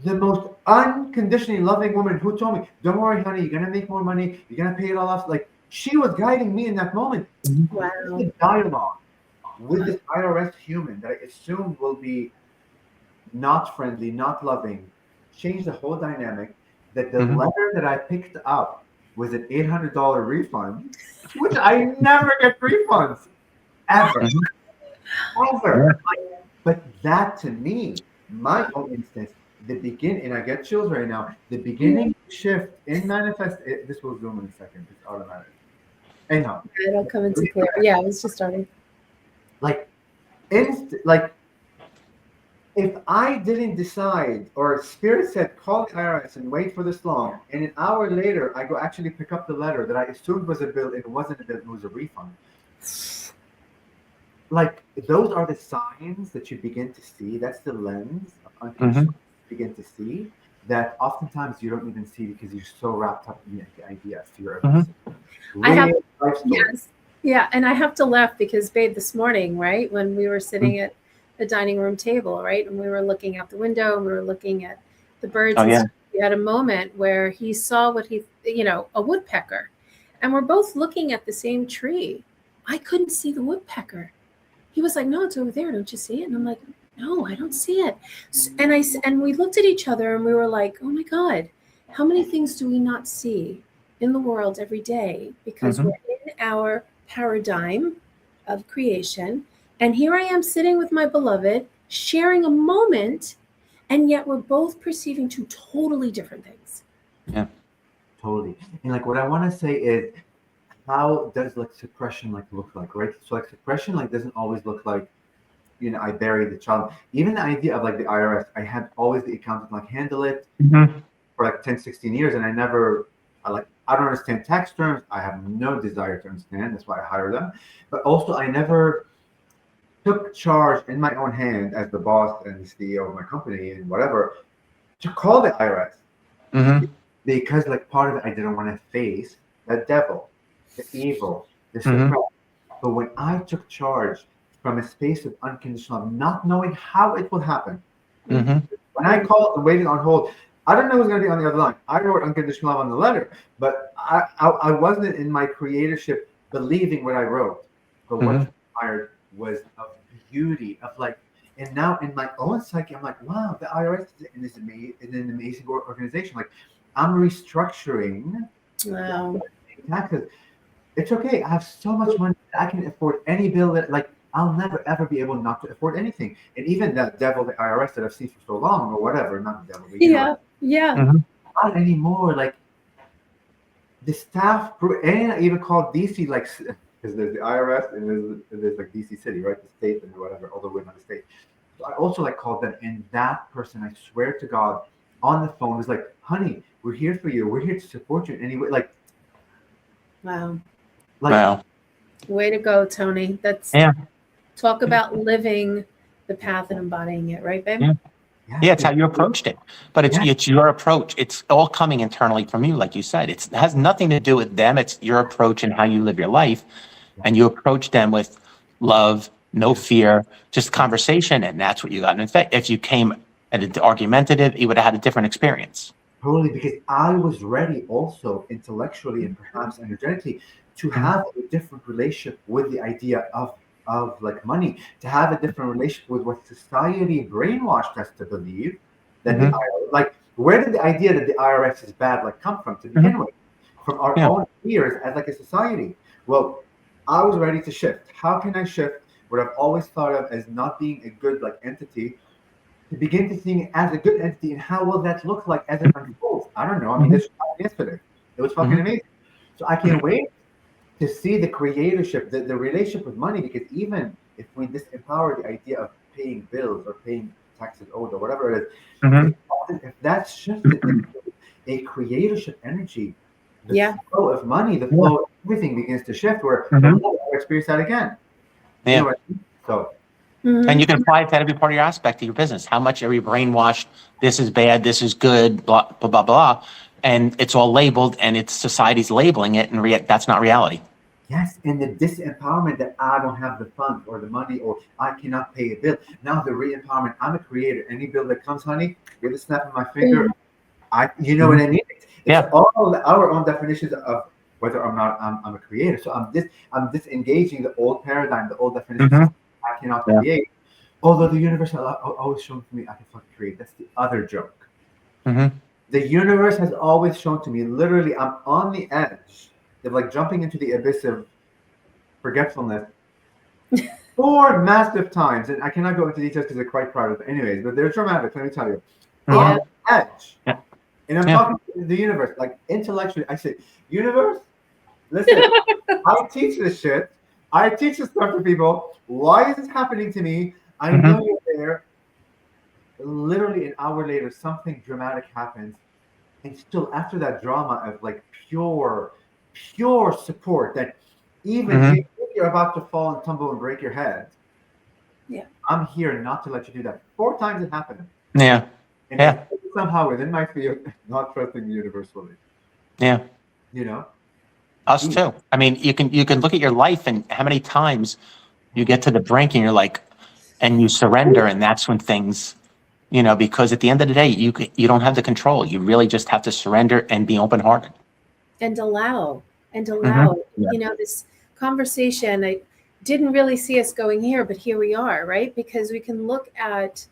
The most unconditionally loving woman who told me, don't worry, honey, you're going to make more money. You're going to pay it all off. Like, she was guiding me in that moment. Wow. The dialogue with this IRS human that I assumed will be not friendly, not loving, changed the whole dynamic. That the letter that I picked up was an $800 refund, which I never get refunds, ever. Ever. But that to me, my own instance, the beginning, and I get chills right now, the beginning shift in manifest, this will zoom in a second, it's automatic. Anyhow. It'll come into clear. Yeah, it was just starting. Like, if I didn't decide, or Spirit said, call the IRS and wait for this long, and an hour later, I go actually pick up the letter that I assumed was a bill, it wasn't a bill, it was a refund. Like, those are the signs that you begin to see. That's the lens of unconscious you begin to see that oftentimes you don't even see because you're so wrapped up in the idea of fear. Yeah, and I have to laugh because, babe, this morning, right, when we were sitting at the dining room table, right, and we were looking out the window and we were looking at the birds. We had a moment where he saw what a woodpecker, and we're both looking at the same tree. I couldn't see the woodpecker. He was like, no, it's over there. Don't you see it? And I'm like, no, I don't see it. And we looked at each other and we were like, oh my God, how many things do we not see in the world every day? Because we're in our paradigm of creation. And here I am sitting with my beloved, sharing a moment, and yet we're both perceiving two totally different things. Yeah, totally. And like what I want to say is, how does like suppression look like, right? So like suppression doesn't always look like, I buried the child. Even the idea of like the IRS, I had always the accountant handle it for like 10, 16 years, and I don't understand tax terms. I have no desire to understand. That's why I hire them. But also I never took charge in my own hand as the boss and the CEO of my company and whatever to call the IRS because part of it I didn't want to face the devil, the evil, the suppression. But when I took charge from a space of unconditional love, not knowing how it will happen, when I called and waited on hold, I don't know who's going to be on the other line. I wrote unconditional love on the letter, but I wasn't in my creatorship believing what I wrote. But what transpired was of beauty of and now in my own psyche, I'm like, wow, the IRS is an amazing organization. Like, I'm restructuring taxes. It's okay. I have so much money that I can afford any bill that I'll never ever be able not to afford anything. And even that devil, the IRS that I've seen for so long, or whatever, not the devil. But not anymore. Like the staff, and I even called DC because there's the IRS and there's DC City, right? The state and whatever, all the way on the state. So I also called them, and that person, I swear to God, on the phone was like, honey, we're here for you. We're here to support you in any way. Wow. Wow. Way to go, Tony. That's talk about living the path and embodying it, right, babe? Yeah, it's how you approached it. But it's your approach. It's all coming internally from you, like you said. It has nothing to do with them. It's your approach and how you live your life. And you approach them with love, no fear, just conversation. And that's what you got. And in fact, if you came at it argumentative, you would have had a different experience. Totally, because I was ready also intellectually and perhaps energetically to have a different relationship with the idea of of like money, to have a different relationship with what society brainwashed us to believe that the IRS, like where did the idea that the IRS is bad like come from to begin with? From our own fears as like a society. Well, I was ready to shift. How can I shift what I've always thought of as not being a good like entity, to begin to see it as a good entity, and how will that look like as it unfolds? I don't know. I mean, this happened yesterday. It was fucking amazing. So I can't wait to see the creatorship, the relationship with money, because even if we disempower the idea of paying bills or paying taxes owed or whatever it is, if that's shifted into a creatorship energy, the flow of money, the flow of everything begins to shift, where we'll never experience that again. You know what I mean? So. And you can apply it to every part of your aspect of your business. How much are you brainwashed? This is bad. This is good. Blah blah blah blah, and it's all labeled, and it's society's labeling it, and that's not reality. Yes, and the disempowerment that I don't have the funds or the money, or I cannot pay a bill. Now the re-empowerment. I'm a creator. Any bill that comes, honey, with a snap of my finger, you know what I mean? It's all our own definitions of whether or not I'm a creator. So I'm disengaging the old paradigm, the old definitions. I cannot create. Although the universe has always shown to me I can fucking create. That's the other joke. The universe has always shown to me, literally, I'm on the edge of like jumping into the abyss of forgetfulness 4 massive times. And I cannot go into details because they're quite private. But anyways, but they're dramatic, let me tell you. On the edge. And I'm talking to the universe, like intellectually. I say, universe, listen, I teach this shit. I teach this stuff to people. Why is this happening to me? I know you're there. Literally an hour later, something dramatic happens. And still, after that drama of like pure support, that even if you're about to fall and tumble and break your head, I'm here not to let you do that. 4 times it happened. And somehow within my field, not trusting the universe fully. You know? Us too. I mean, you can look at your life and how many times you get to the brink and you're like, and you surrender, and that's when things, because at the end of the day, you don't have the control. You really just have to surrender and be open-hearted. And allow. This conversation, I didn't really see us going here, but here we are, right? Because we can look at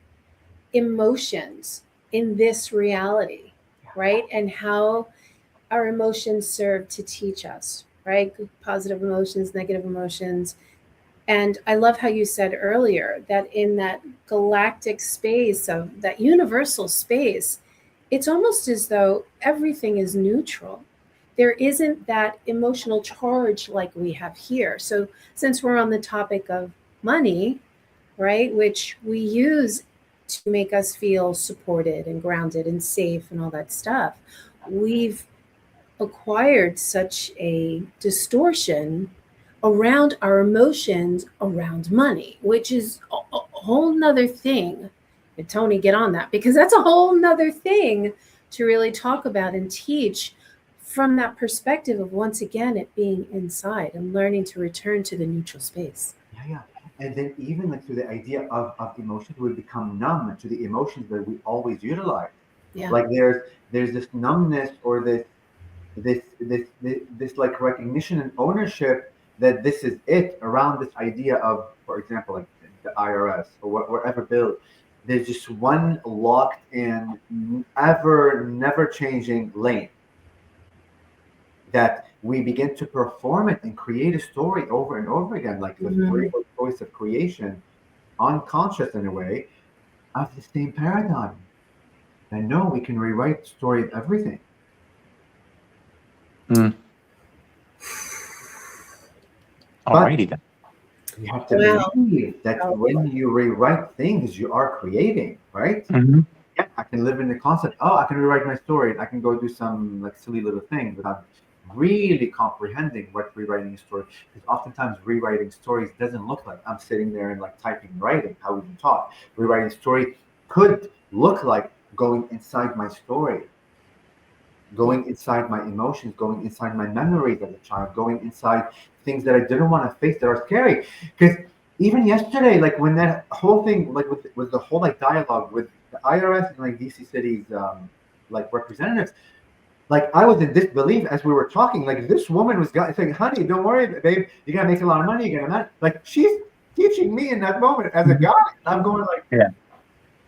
emotions in this reality, right? And how our emotions serve to teach us, right? Positive emotions, negative emotions. And I love how you said earlier that in that galactic space of that universal space, it's almost as though everything is neutral. There isn't that emotional charge like we have here. So since we're on the topic of money, right, which we use to make us feel supported and grounded and safe and all that stuff, we've acquired such a distortion around our emotions around money, which is a whole nother thing. And Toni, get on that, because that's a whole nother thing to really talk about and teach from that perspective of, once again, it being inside and learning to return to the neutral space. And then even like to the idea of emotions, we become numb to the emotions that we always utilize. Like there's this numbness or this like recognition and ownership that this is it around this idea of, for example, like the IRS or whatever bill. There's just one locked in, never changing lane that we begin to perform it and create a story over and over again, like the voice of creation, unconscious in a way, of the same paradigm. And no, we can rewrite the story of everything. Alrighty then. You have to believe that when you rewrite things, you are creating, right? Yeah, I can live in the concept. Oh, I can rewrite my story. I can go do some like silly little thing without really comprehending what rewriting a story. Because oftentimes rewriting stories doesn't look like I'm sitting there and like typing and writing how we've been taught. Rewriting story could look like going inside my story, going inside my emotions, going inside my memories as a child, going inside things that I didn't want to face that are scary. Because even yesterday, like when that whole thing, like with the whole like dialogue with the IRS and like DC City's like representatives, like I was in disbelief as we were talking. Like this woman was saying, "Honey, don't worry, babe. You're gonna make a lot of money. You're gonna like she's teaching me in that moment as a guy. I'm going like, Yeah.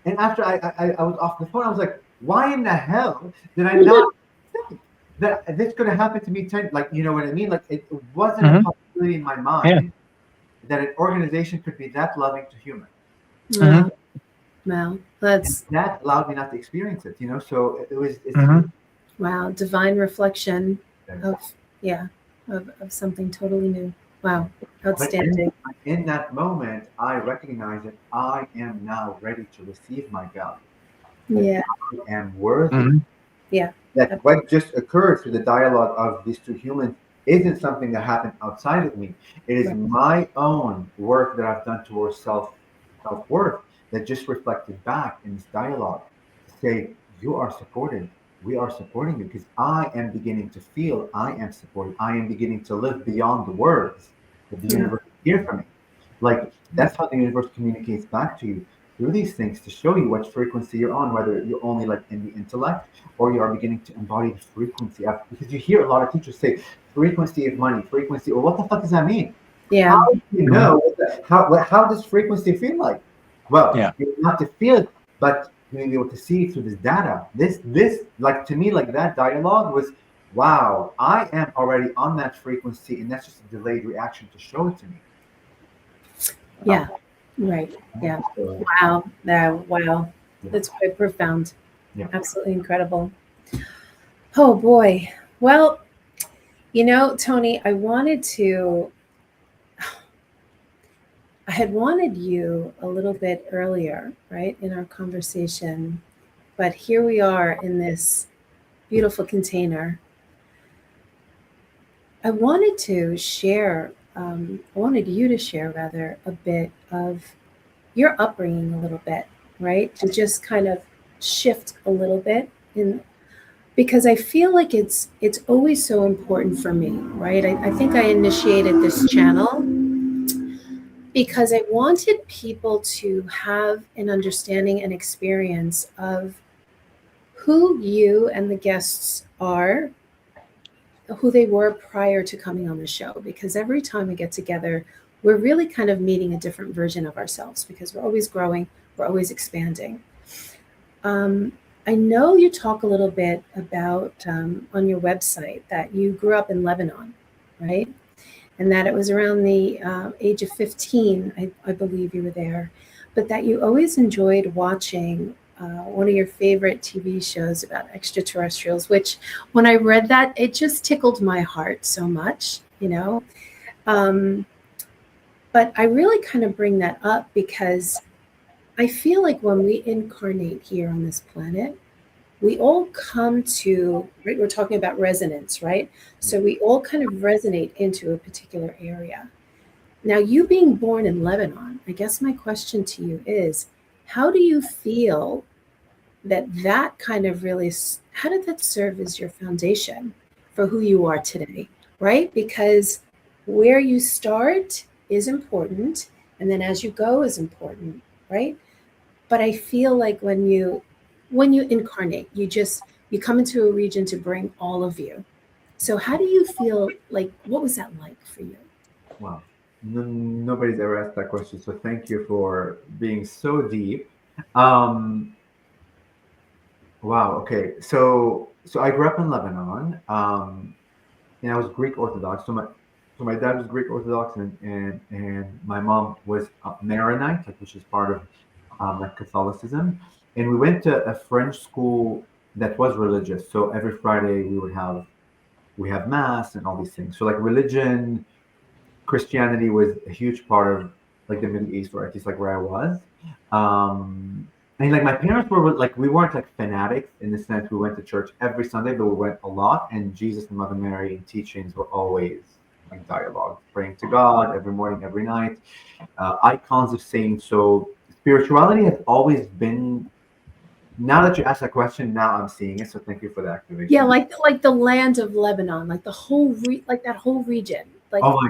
And after I was off the phone, I was like, why in the hell did I not think that this could have happened to me 10, like, you know what I mean? Like, it wasn't a possibility in my mind that an organization could be that loving to humans. Wow. Wow. And that allowed me not to experience it, you know? So it's wow. Divine reflection of something totally new. Wow. Outstanding. But in that moment, I recognize that I am now ready to receive my God. Yeah. I am worthy. Yeah. That what just occurred through the dialogue of these two humans isn't something that happened outside of me. It is my own work that I've done towards self-worth that just reflected back in this dialogue to say, you are supported. We are supporting you because I am beginning to feel I am supported. I am beginning to live beyond the words that the universe hear from me. Like that's how the universe communicates back to you through these things to show you what frequency you're on, whether you're only like in the intellect or you are beginning to embody the frequency of, because you hear a lot of teachers say frequency of money, frequency, or what the fuck does that mean? Yeah. How do you know how does frequency feel like? Well, you have to feel it, but you may be able to see it through this data. This like to me, like that dialogue was, wow, I am already on that frequency, and that's just a delayed reaction to show it to me. Yeah. Right. Yeah. Wow. Wow. That's quite profound. Yeah. Absolutely incredible. Oh boy. Well, you know, Toni, I had wanted you a little bit earlier, right, in our conversation, but here we are in this beautiful container. I wanted to share, I wanted you to share rather a bit of your upbringing a little bit, right? To just kind of shift a little bit because I feel like it's always so important for me, right? I think I initiated this channel because I wanted people to have an understanding and experience of who you and the guests are, who they were prior to coming on the show. Because every time we get together, we're really kind of meeting a different version of ourselves because we're always growing, we're always expanding. I know you talk a little bit about on your website that you grew up in Lebanon, right? And that it was around the age of 15, I believe you were there, but that you always enjoyed watching one of your favorite TV shows about extraterrestrials, which when I read that, it just tickled my heart so much, you know? But I really kind of bring that up because I feel like when we incarnate here on this planet, we all come to, right? We're talking about resonance, right? So we all kind of resonate into a particular area. Now, you being born in Lebanon, I guess my question to you is, how do you feel that kind of really, how did that serve as your foundation for who you are today, right? Because where you start is important, and then as you go is important, right? But I feel like when you incarnate, you come into a region to bring all of you. So how do you feel, like, what was that like for you? Wow. Nobody's ever asked that question, so thank you for being so deep. Wow. Okay. So I grew up in Lebanon, and I was Greek Orthodox. So my dad was Greek Orthodox, and my mom was Maronite, like, which is part of like Catholicism. And we went to a French school that was religious. So every Friday we have mass and all these things. So like religion, Christianity was a huge part of like the Middle East, or at least like where I was. And like my parents were like, we weren't like fanatics in the sense we went to church every Sunday, but we went a lot. And Jesus and Mother Mary and teachings were always like dialogue, praying to God every morning, every night, icons of saints. So spirituality has always been. Now that you asked that question, now I'm seeing it. So thank you for the activation. Yeah, like the land of Lebanon, like the whole like that whole region, like oh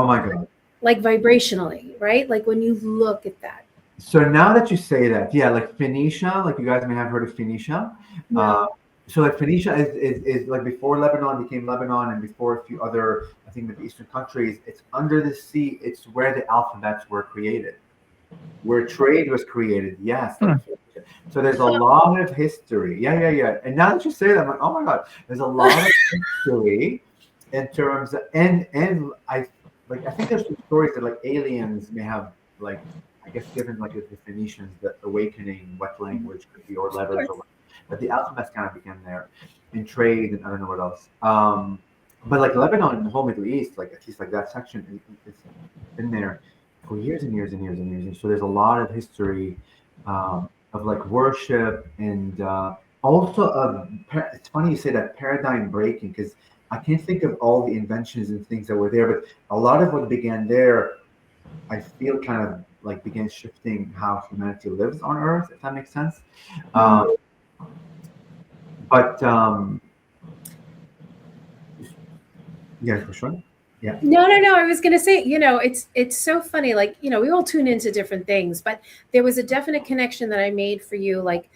my God, like vibrationally, right? Like when you look at that. So now that you say that, yeah, like Phoenicia, like you guys may have heard of Phoenicia. No. so like Phoenicia is like before Lebanon became Lebanon and before a few other, I think, Middle Eastern countries. It's under the sea. It's where the alphabets were created, where trade was created. Yes. Like, so there's a lot of history. Yeah. And now that you say that, I'm like, oh my God, there's a lot of history in terms of, and I think there's some stories that like aliens may have like, I guess, given like the Phoenicians the awakening what language could be or letters or whatever. But the alphabets kind of began there in trade and I don't know what else. But like Lebanon and the whole Middle East, like at least like that section, it's been there for years and years and years and years. And so there's a lot of history of like worship and also of, it's funny you say that paradigm breaking because I can't think of all the inventions and things that were there, but a lot of what began there, I feel kind of like began shifting how humanity lives on Earth, if that makes sense. But yeah, for sure. Yeah. No. I was going to say, it's so funny. Like, we all tune into different things, but there was a definite connection that I made for you. Like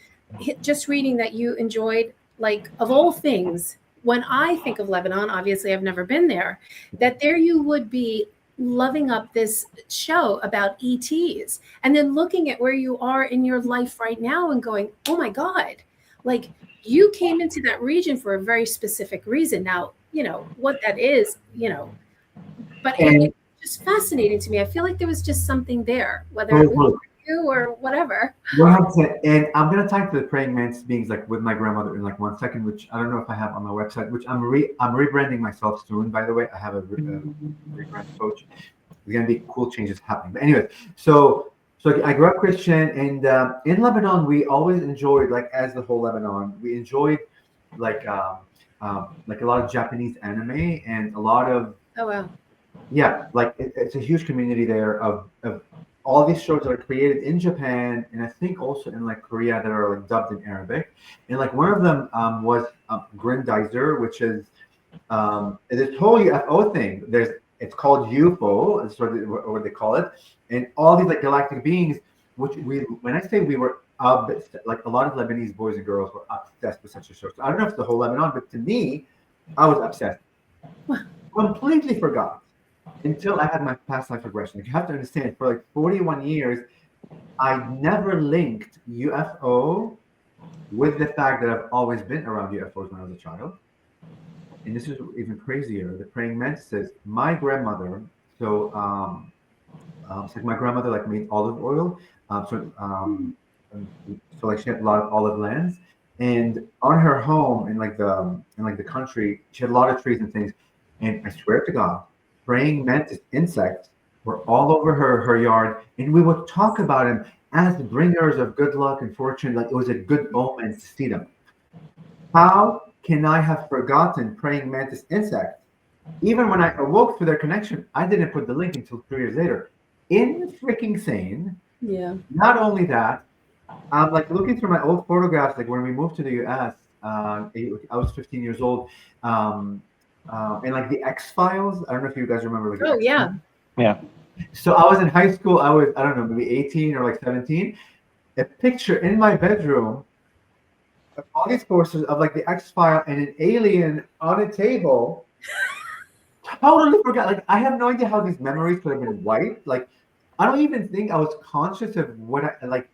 just reading that you enjoyed, like of all things, when I think of Lebanon, obviously I've never been there, that there you would be loving up this show about ETs and then looking at where you are in your life right now and going, oh my God, like you came into that region for a very specific reason. Now, what that is, but it's just fascinating to me. I feel like there was just something there, whether it was you or whatever. 100%. And I'm gonna talk to the Praying-Mantis Beings like with my grandmother in like 1 second, which I don't know if I have on my website, which I'm rebranding myself soon, by the way. I have a rebrand coach. There's gonna be cool changes happening. But anyway, so I grew up Christian, and in Lebanon we always enjoyed, like as the whole Lebanon, we enjoyed like a lot of Japanese anime and a lot of yeah, like it's a huge community there of all these shows that are created in Japan and I think also in like Korea that are like dubbed in Arabic. And like one of them was Grindizer, which is this whole UFO thing. It's called UFO, is sort of what they call it, and all these like galactic beings. Which when I say we were like a lot of Lebanese boys and girls were obsessed with such a show. So I don't know if it's the whole Lebanon, but to me, I was obsessed. Completely forgot until I had my past life regression. Like you have to understand, for like 41 years, I never linked UFO with the fact that I've always been around UFOs when I was a child. And this is even crazier. The Praying Mantis says my grandmother. So, it's like my grandmother like made olive oil. So like she had a lot of olive lands, and on her home in the country, she had a lot of trees and things. And I swear to God, praying mantis insects were all over her yard, and we would talk about them as bringers of good luck and fortune. Like it was a good omen to see them. How can I have forgotten praying mantis insects? Even when I awoke to their connection, I didn't put the link until 3 years later. Freaking sane. Yeah. Not only that, I'm like looking through my old photographs, like when we moved to the US, I was 15 years old. And like the X-Files, I don't know if you guys remember. Like, oh, yeah. Yeah. So I was in high school. I was, I don't know, maybe 18 or like 17. A picture in my bedroom of all these posters of like the X-File and an alien on a table. Totally forgot. Like I have no idea how these memories could have been wiped. Like I don't even think I was conscious of what I like.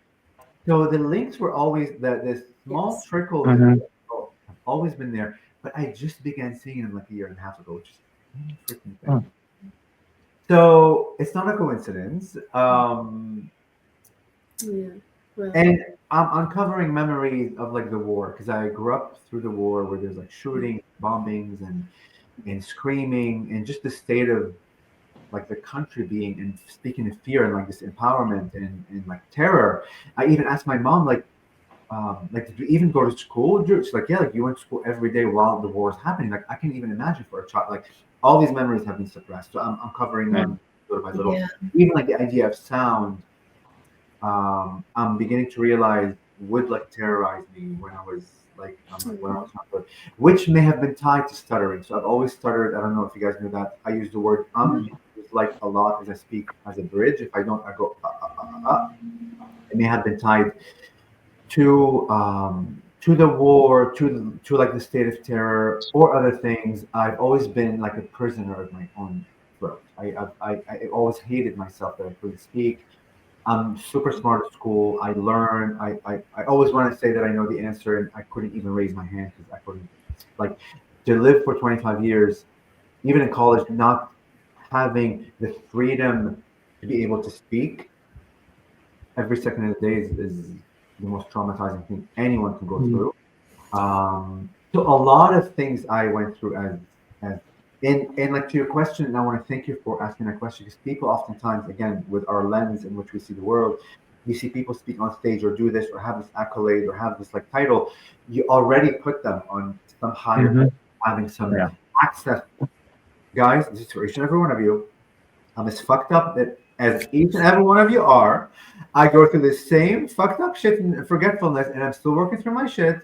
So the links were always this small trickle have always been there. But I just began seeing them like a year and a half ago, which is freaking thing. So it's not a coincidence. And I'm uncovering memories of like the war because I grew up through the war where there's like shooting, bombings, and screaming, and just the state of like the country being and speaking of fear and like this empowerment and like terror. I even asked my mom like did you even go to school? She's like, yeah, like you went to school every day while the war is happening. Like I can't even imagine for a child. Like all these memories have been suppressed. So I'm covering them little by little. Yeah. Even like the idea of sound, I'm beginning to realize would like terrorize me when I was like when I was not good, which may have been tied to stuttering. So I've always stuttered. I don't know if you guys knew that. I use the word like a lot as I speak as a bridge. If I don't, I go It may have been tied to to the war, to like the state of terror or other things, I've always been like a prisoner of my own throat. I always hated myself that I couldn't speak. I'm super smart at school. I learn. I always want to say that I know the answer, and I couldn't even raise my hand because I couldn't. Like, to live for 25 years, even in college, not having the freedom to be able to speak every second of the day is the most traumatizing thing anyone can go through. So a lot of things I went through as and like to your question, and I want to thank you for asking that question, because people oftentimes, again, with our lens in which we see the world, you see people speak on stage or do this or have this accolade or have this like title, you already put them on some higher, having some access. Guys, this is for each and every one of you. I'm as fucked up that as each and every one of you are. I go through the same fucked up shit and forgetfulness, and I'm still working through my shit.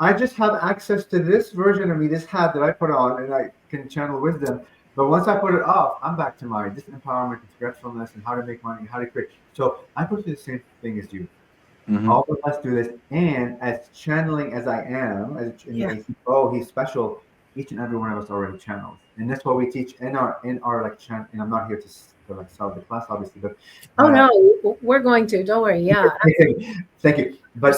I just have access to this version of me, this hat that I put on, and I can channel wisdom. But once I put it off, I'm back to my disempowerment and forgetfulness and how to make money, how to create. So I go through the same thing as you. All of us do this, and as channeling as I am, oh, he's special. Each and every one of us already channels, and that's what we teach in our like channel. And I'm not here to like sell the class, obviously, but no, we're going to. Don't worry. Yeah. Thank you. But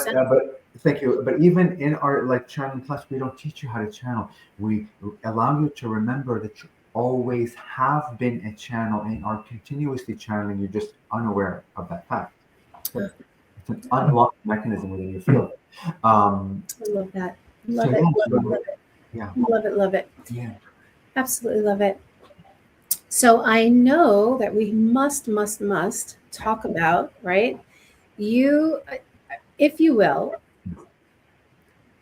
thank you. But even in our like channeling class, we don't teach you how to channel. We allow you to remember that you always have been a channel and are continuously channeling. You're just unaware of that fact. It's an unlocked mechanism within your field. I love that. Love it. Yeah. Love it. Yeah. Absolutely love it. So I know that we must talk about, right? You, if you will,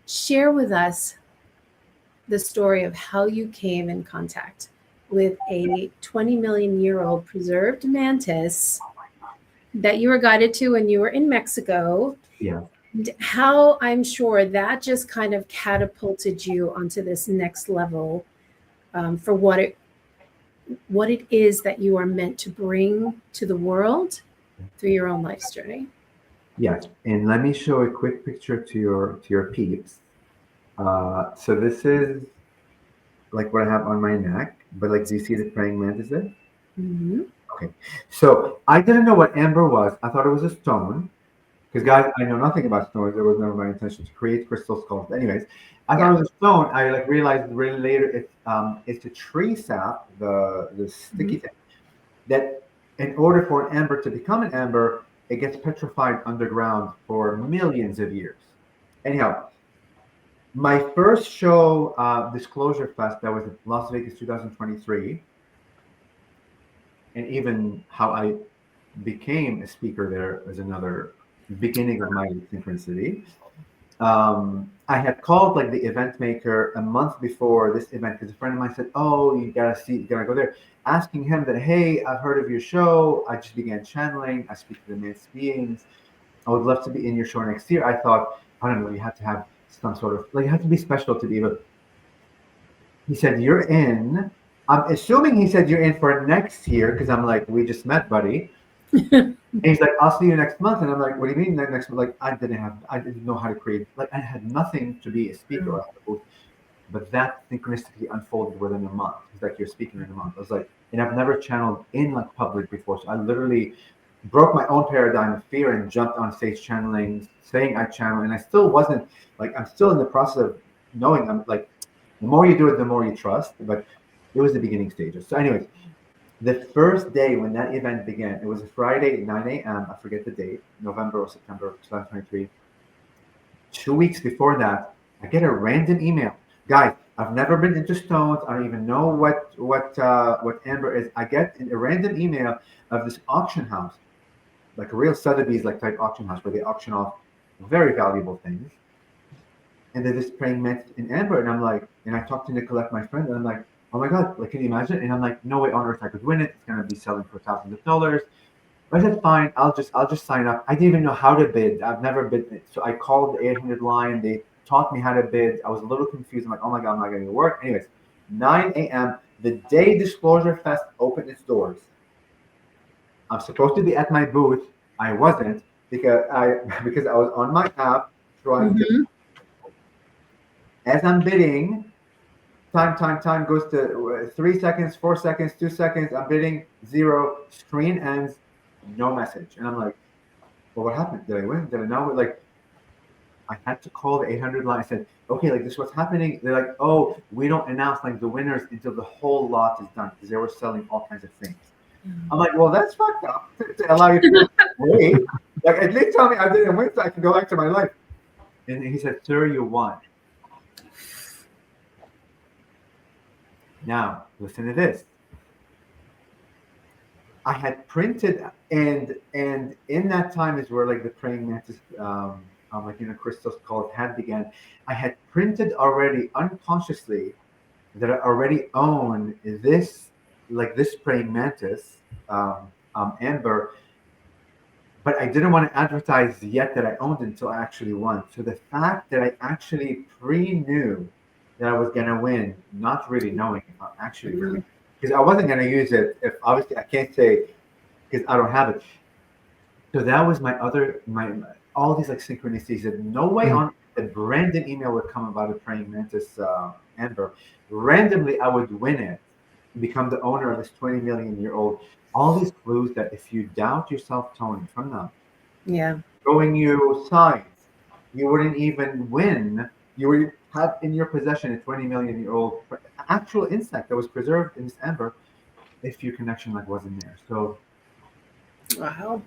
share with us the story of how you came in contact with a 20 million year old preserved mantis that you were guided to when you were in Mexico. Yeah. And how I'm sure that just kind of catapulted you onto this next level for what it is that you are meant to bring to the world through your own life's journey. Yes, and let me show a quick picture to your peeps. So this is like what I have on my neck, but like, do you see the praying mantis there? Mm-hmm. Okay, so I didn't know what amber was. I thought it was a stone, because guys, I know nothing about stones. It was never my intention to create crystal skulls. But anyways, I thought it was a stone. I like realized really later it's a tree sap, the sticky thing, that in order for an amber to become an amber, it gets petrified underground for millions of years. Anyhow, my first show, Disclosure Fest, that was in Las Vegas 2023, and even how I became a speaker there is another beginning of my synchronicity. I had called like the event maker a month before this event, because a friend of mine said, "Oh, you gotta go there." Asking him that, "Hey, I've heard of your show. I just began channeling. I speak to the Mantis beings. I would love to be in your show next year." I thought, I don't know, you have to have some sort of like, you have to be special to be able. He said, "You're in." I'm assuming he said you're in for next year, because I'm like, we just met, buddy. And he's like, "I'll see you next month." And I'm like, "What do you mean next month?" Like, I didn't know how to create, like, I had nothing to be a speaker. But that synchronistically unfolded within a month. He's like, "You're speaking in a month." I was like, and I've never channeled in like public before. So I literally broke my own paradigm of fear and jumped on stage channeling, saying I channel. And I still wasn't like, I'm still in the process of knowing. I'm like, the more you do it, the more you trust. But it was the beginning stages. So anyways, the first day when that event began, it was a Friday, 9 a.m. I forget the date, November or September of 2023. 2 weeks before that, I get a random email. Guys, I've never been into stones. I don't even know what amber is. I get a random email of this auction house, like a real Sotheby's like type auction house, where they auction off very valuable things. And they're just praying mantis in amber, and I'm like, and I talked to Nicolette, my friend, and I'm like, "Oh my God, like, can you imagine?" And I'm like, "No way on earth I could win it. It's gonna be selling for thousands of dollars." I said, "Fine, I'll just sign up." I didn't even know how to bid. I've never bid, so I called the 800 line. They taught me how to bid. I was a little confused. I'm like, "Oh my God, I'm not getting to work." Anyways, 9 a.m. the day Disclosure Fest opened its doors. I'm supposed to be at my booth. I wasn't, because I was on my app trying to As I'm bidding, time goes to 3 seconds, 4 seconds, 2 seconds. I'm bidding 0. Screen ends, no message. And I'm like, well, what happened? Did I win? Did I not? Like, I had to call the 800 line. I said, okay, like, this is what's happening. They're like, oh, we don't announce like the winners until the whole lot is done, because they were selling all kinds of things. I'm like, well, that's fucked up to allow you to wait. Like, at least tell me I didn't win so I can go back to my life. And he said, sir, you won. Now, listen to this. I had printed, and in that time is where like the praying mantis, like, you know, crystals called had began. I had printed already unconsciously that I already own this, like this praying mantis, amber, but I didn't want to advertise yet that I owned it until I actually won. So the fact that I actually pre-knew that I was gonna win, not really knowing if I'm actually really, because I wasn't gonna use it if obviously I can't say because I don't have it. So that was my all these like synchronicities that no way on a random email would come about a praying mantis amber. Randomly, I would win it, become the owner of this 20 million year old. All these clues that if you doubt yourself, Toni, from them, showing you signs, you wouldn't even win. You would have in your possession a 20 million year old actual insect that was preserved in this amber if your connection like wasn't there. So wow.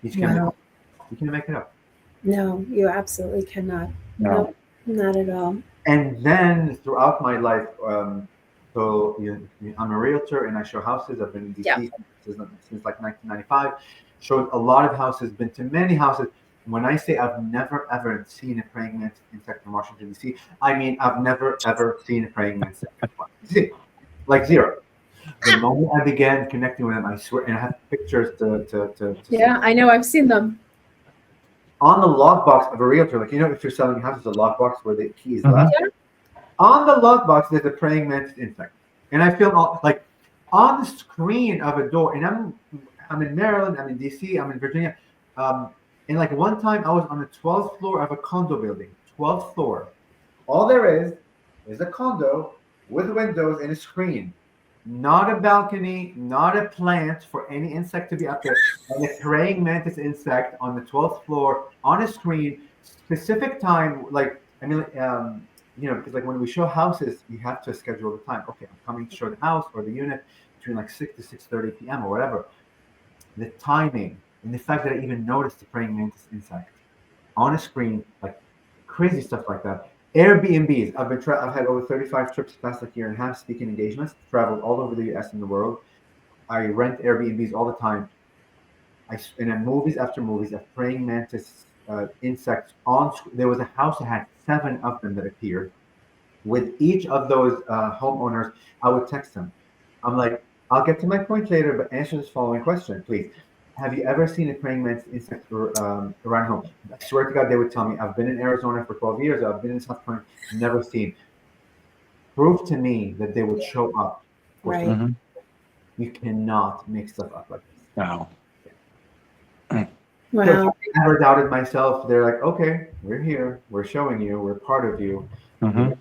You can't make it up. No, you absolutely cannot. No, not at all. And then throughout my life, so I'm a realtor and I show houses. I've been in DC since like 1995. Showed a lot of houses, been to many houses. When I say I've never ever seen a praying mantis insect in Washington DC, I mean I've never ever seen a praying mantis in Washington DC, like zero. The moment I began connecting with them, I swear, and I have pictures to yeah, I know, I've seen them. On the lockbox of a realtor, like, you know, if you're selling houses, a lockbox where the key is left. On the lockbox, there's a praying mantis insect, and I feel like on the screen of a door. And I'm in Maryland, I'm in DC, I'm in Virginia, and like one time I was on the 12th floor of a condo building, 12th floor. All there is a condo with windows and a screen. Not a balcony, not a plant for any insect to be up there. And a praying mantis insect on the 12th floor on a screen, specific time. Like, I mean, you know, because like when we show houses, you have to schedule the time. Okay, I'm coming to show the house or the unit between like 6 to 6:30 p.m. or whatever. The timing and the fact that I even noticed the praying mantis insect on a screen, like crazy stuff like that. Airbnbs. I've had over 35 trips past like year and a half, speaking engagements, traveled all over the US and the world. I rent Airbnbs all the time. And in movies after movies of praying mantis insects on. There was a house that had 7 of them that appeared. With each of those homeowners, I would text them. I'm like, I'll get to my point later, but answer this following question, please. Have you ever seen a praying mantis insect around home? I swear to God, they would tell me. I've been in Arizona for 12 years. I've been in South Carolina, never seen. Prove to me that they would show up. Right. Mm-hmm. You cannot make stuff up like this. No. Wow. So I never doubted myself. They're like, okay, we're here. We're showing you. We're part of you. Mm-hmm.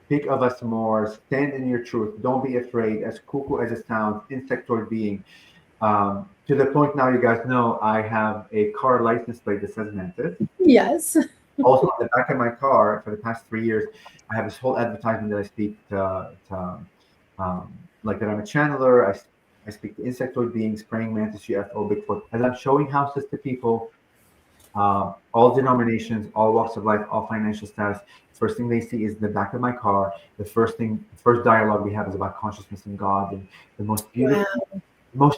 Speak of us more. Stand in your truth. Don't be afraid. As cuckoo as it sounds, insectoid being. To the point now, you guys know I have a car license plate that says Mantis. Yes. Also, on the back of my car, for the past 3 years, I have this whole advertisement that I speak like that I'm a channeler. I speak to insectoid beings, praying mantis, UFO, Bigfoot. As I'm showing houses to people, all denominations, all walks of life, all financial status, first thing they see is the back of my car. The first dialogue we have is about consciousness and God, and the most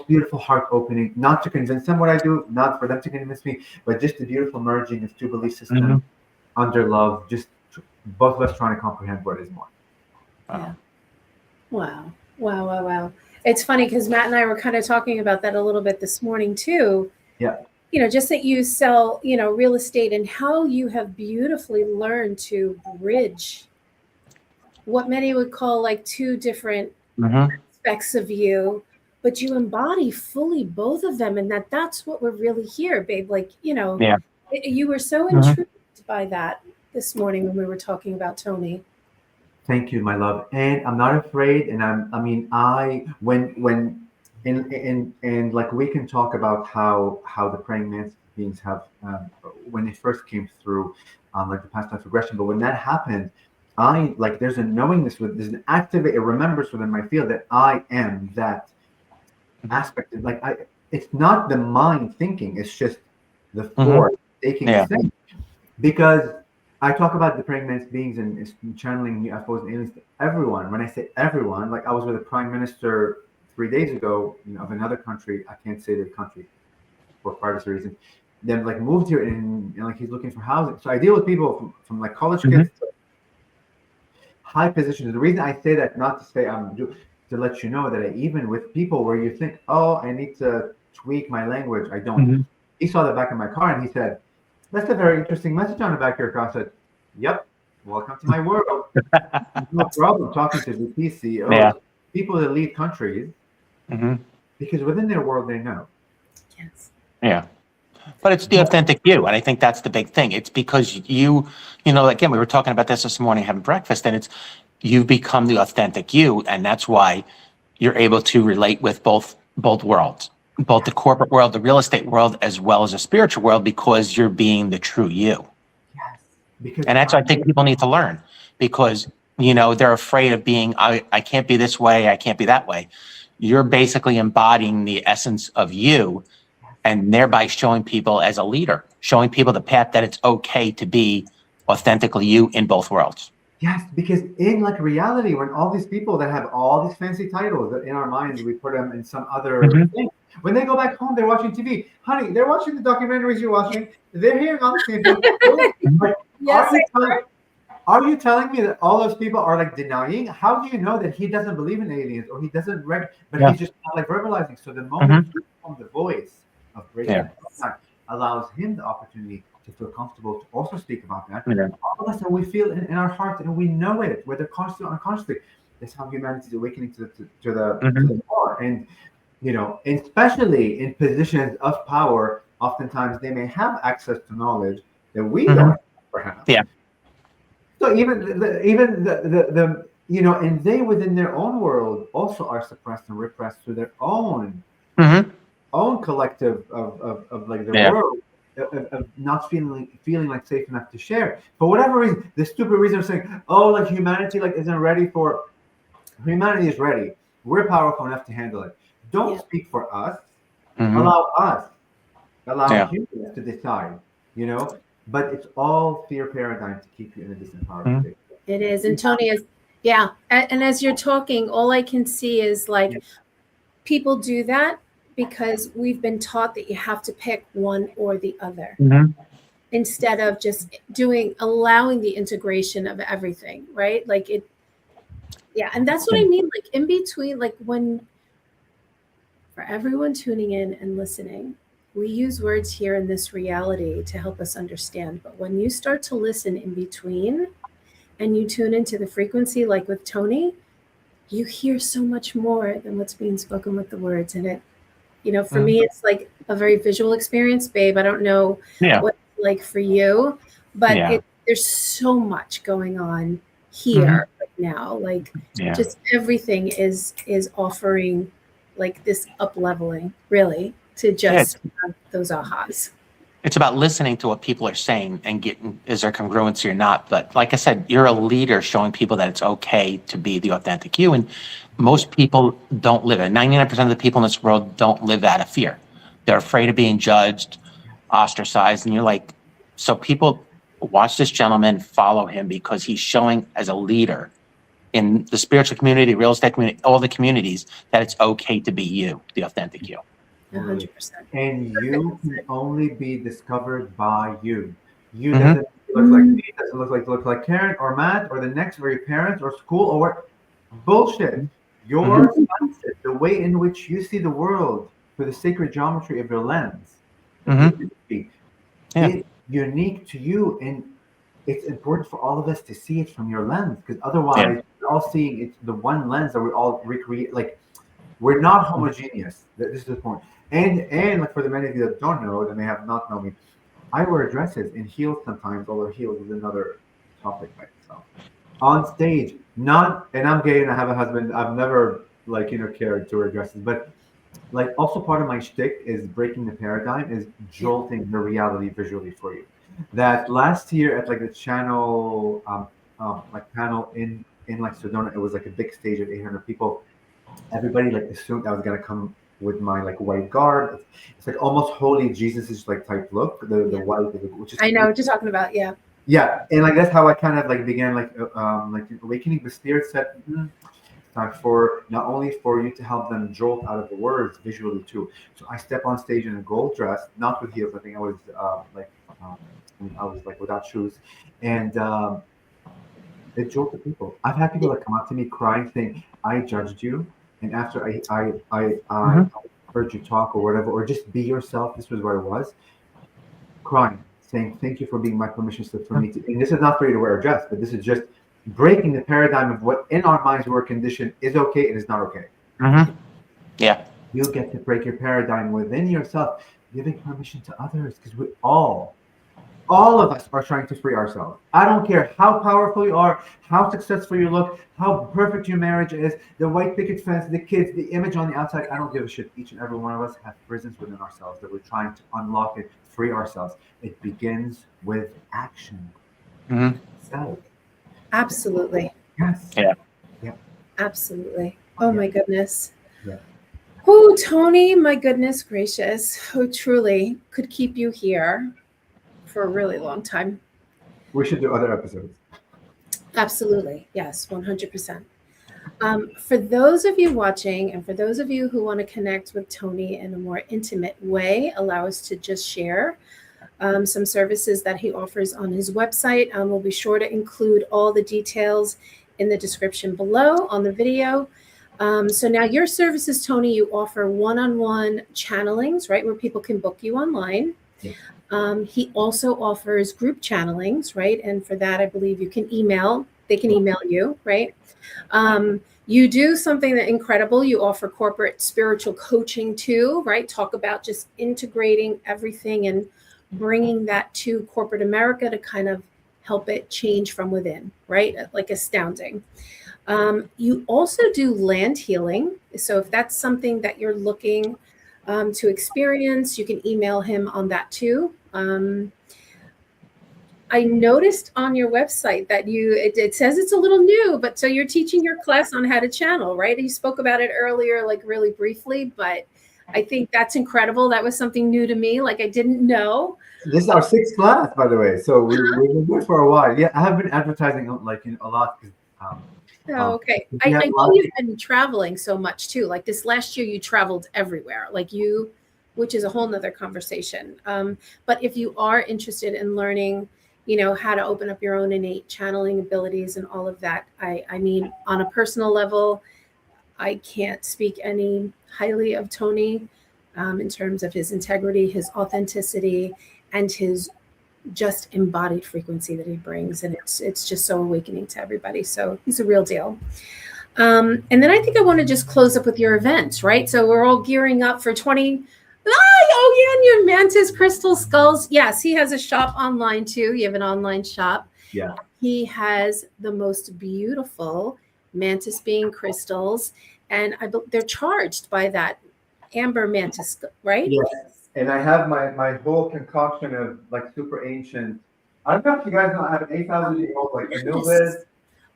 beautiful heart opening, not to convince them what I do, not for them to convince me, but just the beautiful merging of 2 belief systems under love, just both of us trying to comprehend what is more. Yeah. Wow. It's funny because Matt and I were kind of talking about that a little bit this morning too. Yeah. You know, just that you sell, you know, real estate and how you have beautifully learned to bridge what many would call like 2 different aspects of you. But you embody fully both of them, and that's what we're really here, babe. Like, you know, you were so intrigued by that this morning when we were talking about Toni. Thank you, my love. And I'm not afraid. And when like we can talk about how the Praying-Mantis beings have, when they first came through, like the past life regression. But when that happened, I like there's a knowingness there's an activate, a remembrance within my field that I am that aspect. It's not the mind thinking. It's just the force taking thing. Because I talk about the Praying-Mantis beings and channeling UFOs and aliens to everyone. When I say everyone, like I was with a prime minister 3 days ago, of another country. I can't say the country for privacy reasons. Then like moved here and like he's looking for housing. So I deal with people from like college kids to high positions. The reason I say that, not to say to let you know that even with people where you think, oh, I need to tweak my language, I don't. He saw the back of my car and he said, "That's a very interesting message on the back of your car." I said, "Yep, welcome to my world." No problem talking to VP CEOs, people that lead countries, because within their world they know. Yes. Yeah. But it's the authentic you. And I think that's the big thing. It's because again, we were talking about this morning having breakfast, and you've become the authentic you. And that's why you're able to relate with both worlds, both the corporate world, the real estate world, as well as the spiritual world, because you're being the true you. Yes. Because and that's what I think people need to learn, because, they're afraid of being, I can't be this way, I can't be that way. You're basically embodying the essence of you, and thereby showing people as a leader, showing people the path that it's okay to be authentically you in both worlds. Yes, because in like reality, when all these people that have all these fancy titles that in our minds we put them in some other thing, when they go back home, they're watching TV. Honey, they're watching the documentaries you're watching. They're hearing all the same things. Yes, are you telling me that all those people are like denying? How do you know that he doesn't believe in aliens or he doesn't he's just not like verbalizing? So the moment you become the voice of breaking allows him the opportunity to feel comfortable to also speak about that. All of us, and we feel in our hearts, and we know it, whether consciously or unconsciously. That's how humanity is awakening to the power. And and especially in positions of power, oftentimes they may have access to knowledge that we don't perhaps. Yeah. So even the and they within their own world also are suppressed and repressed through their own collective of like their world. Of not feeling like safe enough to share for whatever reason, the stupid reason of saying, oh, like humanity like isn't ready for. Humanity is ready. We're powerful enough to handle it. Don't speak for us. Allow humans to decide. But it's all fear paradigm to keep you in a disempowered state. It is, and Toni is, and as you're talking, all I can see is like people do that because we've been taught that you have to pick one or the other instead of just allowing the integration of everything, right? Like it, and that's what I mean. Like in between, like for everyone tuning in and listening, we use words here in this reality to help us understand. But when you start to listen in between and you tune into the frequency, like with Toni, you hear so much more than what's being spoken with the words. And it, for me, it's like a very visual experience, babe. I don't know what it's like for you, but there's so much going on here right now. Like just everything is offering like this up leveling, really, to just have those ahas. It's about listening to what people are saying and getting, is there congruency or not? But like I said, you're a leader showing people that it's okay to be the authentic you. And most people don't live it. 99% of the people in this world don't live out of fear. They're afraid of being judged, ostracized. And you're like, so people watch this gentleman, follow him because he's showing as a leader in the spiritual community, real estate community, all the communities, that it's okay to be you, the authentic you. 100%. And you can only be discovered by you. You doesn't look like me, doesn't look like Karen or Matt or the next very parents or school or what. Bullshit. Your mindset, the way in which you see the world through the sacred geometry of your lens, it's unique to you, and it's important for all of us to see it from your lens, because otherwise we're all seeing it's the one lens that we all recreate. Like we're not homogeneous. This is the point. And like for the many of you that don't know, that may have not known me, I wear dresses and heels sometimes, although heels is another topic by itself. On stage, not, and I'm gay and I have a husband. I've never cared to wear dresses, but like also part of my shtick is breaking the paradigm, is jolting the reality visually for you. That last year at like the channel, like panel in like Sedona, it was like a big stage of 800 people. Everybody like assumed I was gonna come with my like white garb. It's like almost holy Jesus-ish like type look. The white, which is I know what you're talking about. Yeah. yeah, and like that's how I kind of like began like awakening. The spirit said, time for not only for you to help them jolt out of the words visually too. So I step on stage in a gold dress, not with heels. I think I was um, I was like without shoes, and it jolted people. I've had people that come up to me crying, saying, "I judged you, and after I heard you talk or whatever, or just be yourself. This was where I was." Crying, saying, "Thank you for being my permission slip for me to." And this is not for you to wear a dress, but this is just breaking the paradigm of what in our minds we're conditioned is okay and is not okay. Yeah. You get to break your paradigm within yourself, giving permission to others, because we all of us are trying to free ourselves. I don't care how powerful you are, how successful you look, how perfect your marriage is, the white picket fence, the kids, the image on the outside. I don't give a shit. Each and every one of us have prisons within ourselves that we're trying to unlock and free ourselves. It begins with action. So, Absolutely. yes. Yeah. Absolutely. Oh my goodness. Yeah. Oh, Toni, my goodness gracious. Who truly could keep you here for a really long time. We should do other episodes. Absolutely. Yes, 100%. For those of you watching and for those of you who want to connect with Toni in a more intimate way, allow us to just share some services that he offers on his website. We'll be sure to include all the details in the description below on the video. So now your services, Toni, you offer one-on-one channelings, right, where people can book you online. He also offers group channelings, right? And for that, I believe they can email you, right? You do something that incredible. You offer corporate spiritual coaching too, right? Talk about just integrating everything and bringing that to corporate America to kind of help it change from within, right? Like astounding. You also do land healing. So if that's something that you're looking to experience, you can email him on that too. I noticed on your website that it says it's a little new, but so you're teaching your class on how to channel, right? You spoke about it earlier, like really briefly, but I think that's incredible. That was something new to me. Like I didn't know. This is our 6th class, by the way. So we've been good for a while. Yeah, I have been advertising a lot. Okay. I know you've been traveling so much too. Like this last year, you traveled everywhere. Which is a whole nother conversation. But if you are interested in learning, how to open up your own innate channeling abilities and all of that, I mean, on a personal level, I can't speak any highly of Toni in terms of his integrity, his authenticity, and his just embodied frequency that he brings. And it's just so awakening to everybody. So he's a real deal. And then I think I want to just close up with your event, right? So we're all gearing up for 20. Oh yeah, and your mantis crystal skulls. Yes, he has a shop online too. You have an online shop. Yeah. He has the most beautiful mantis being crystals, and they're charged by that amber mantis, right? Yes. And I have my whole concoction of like super ancient. I don't know if you guys know. I have an 8,000-year-old like Anubis.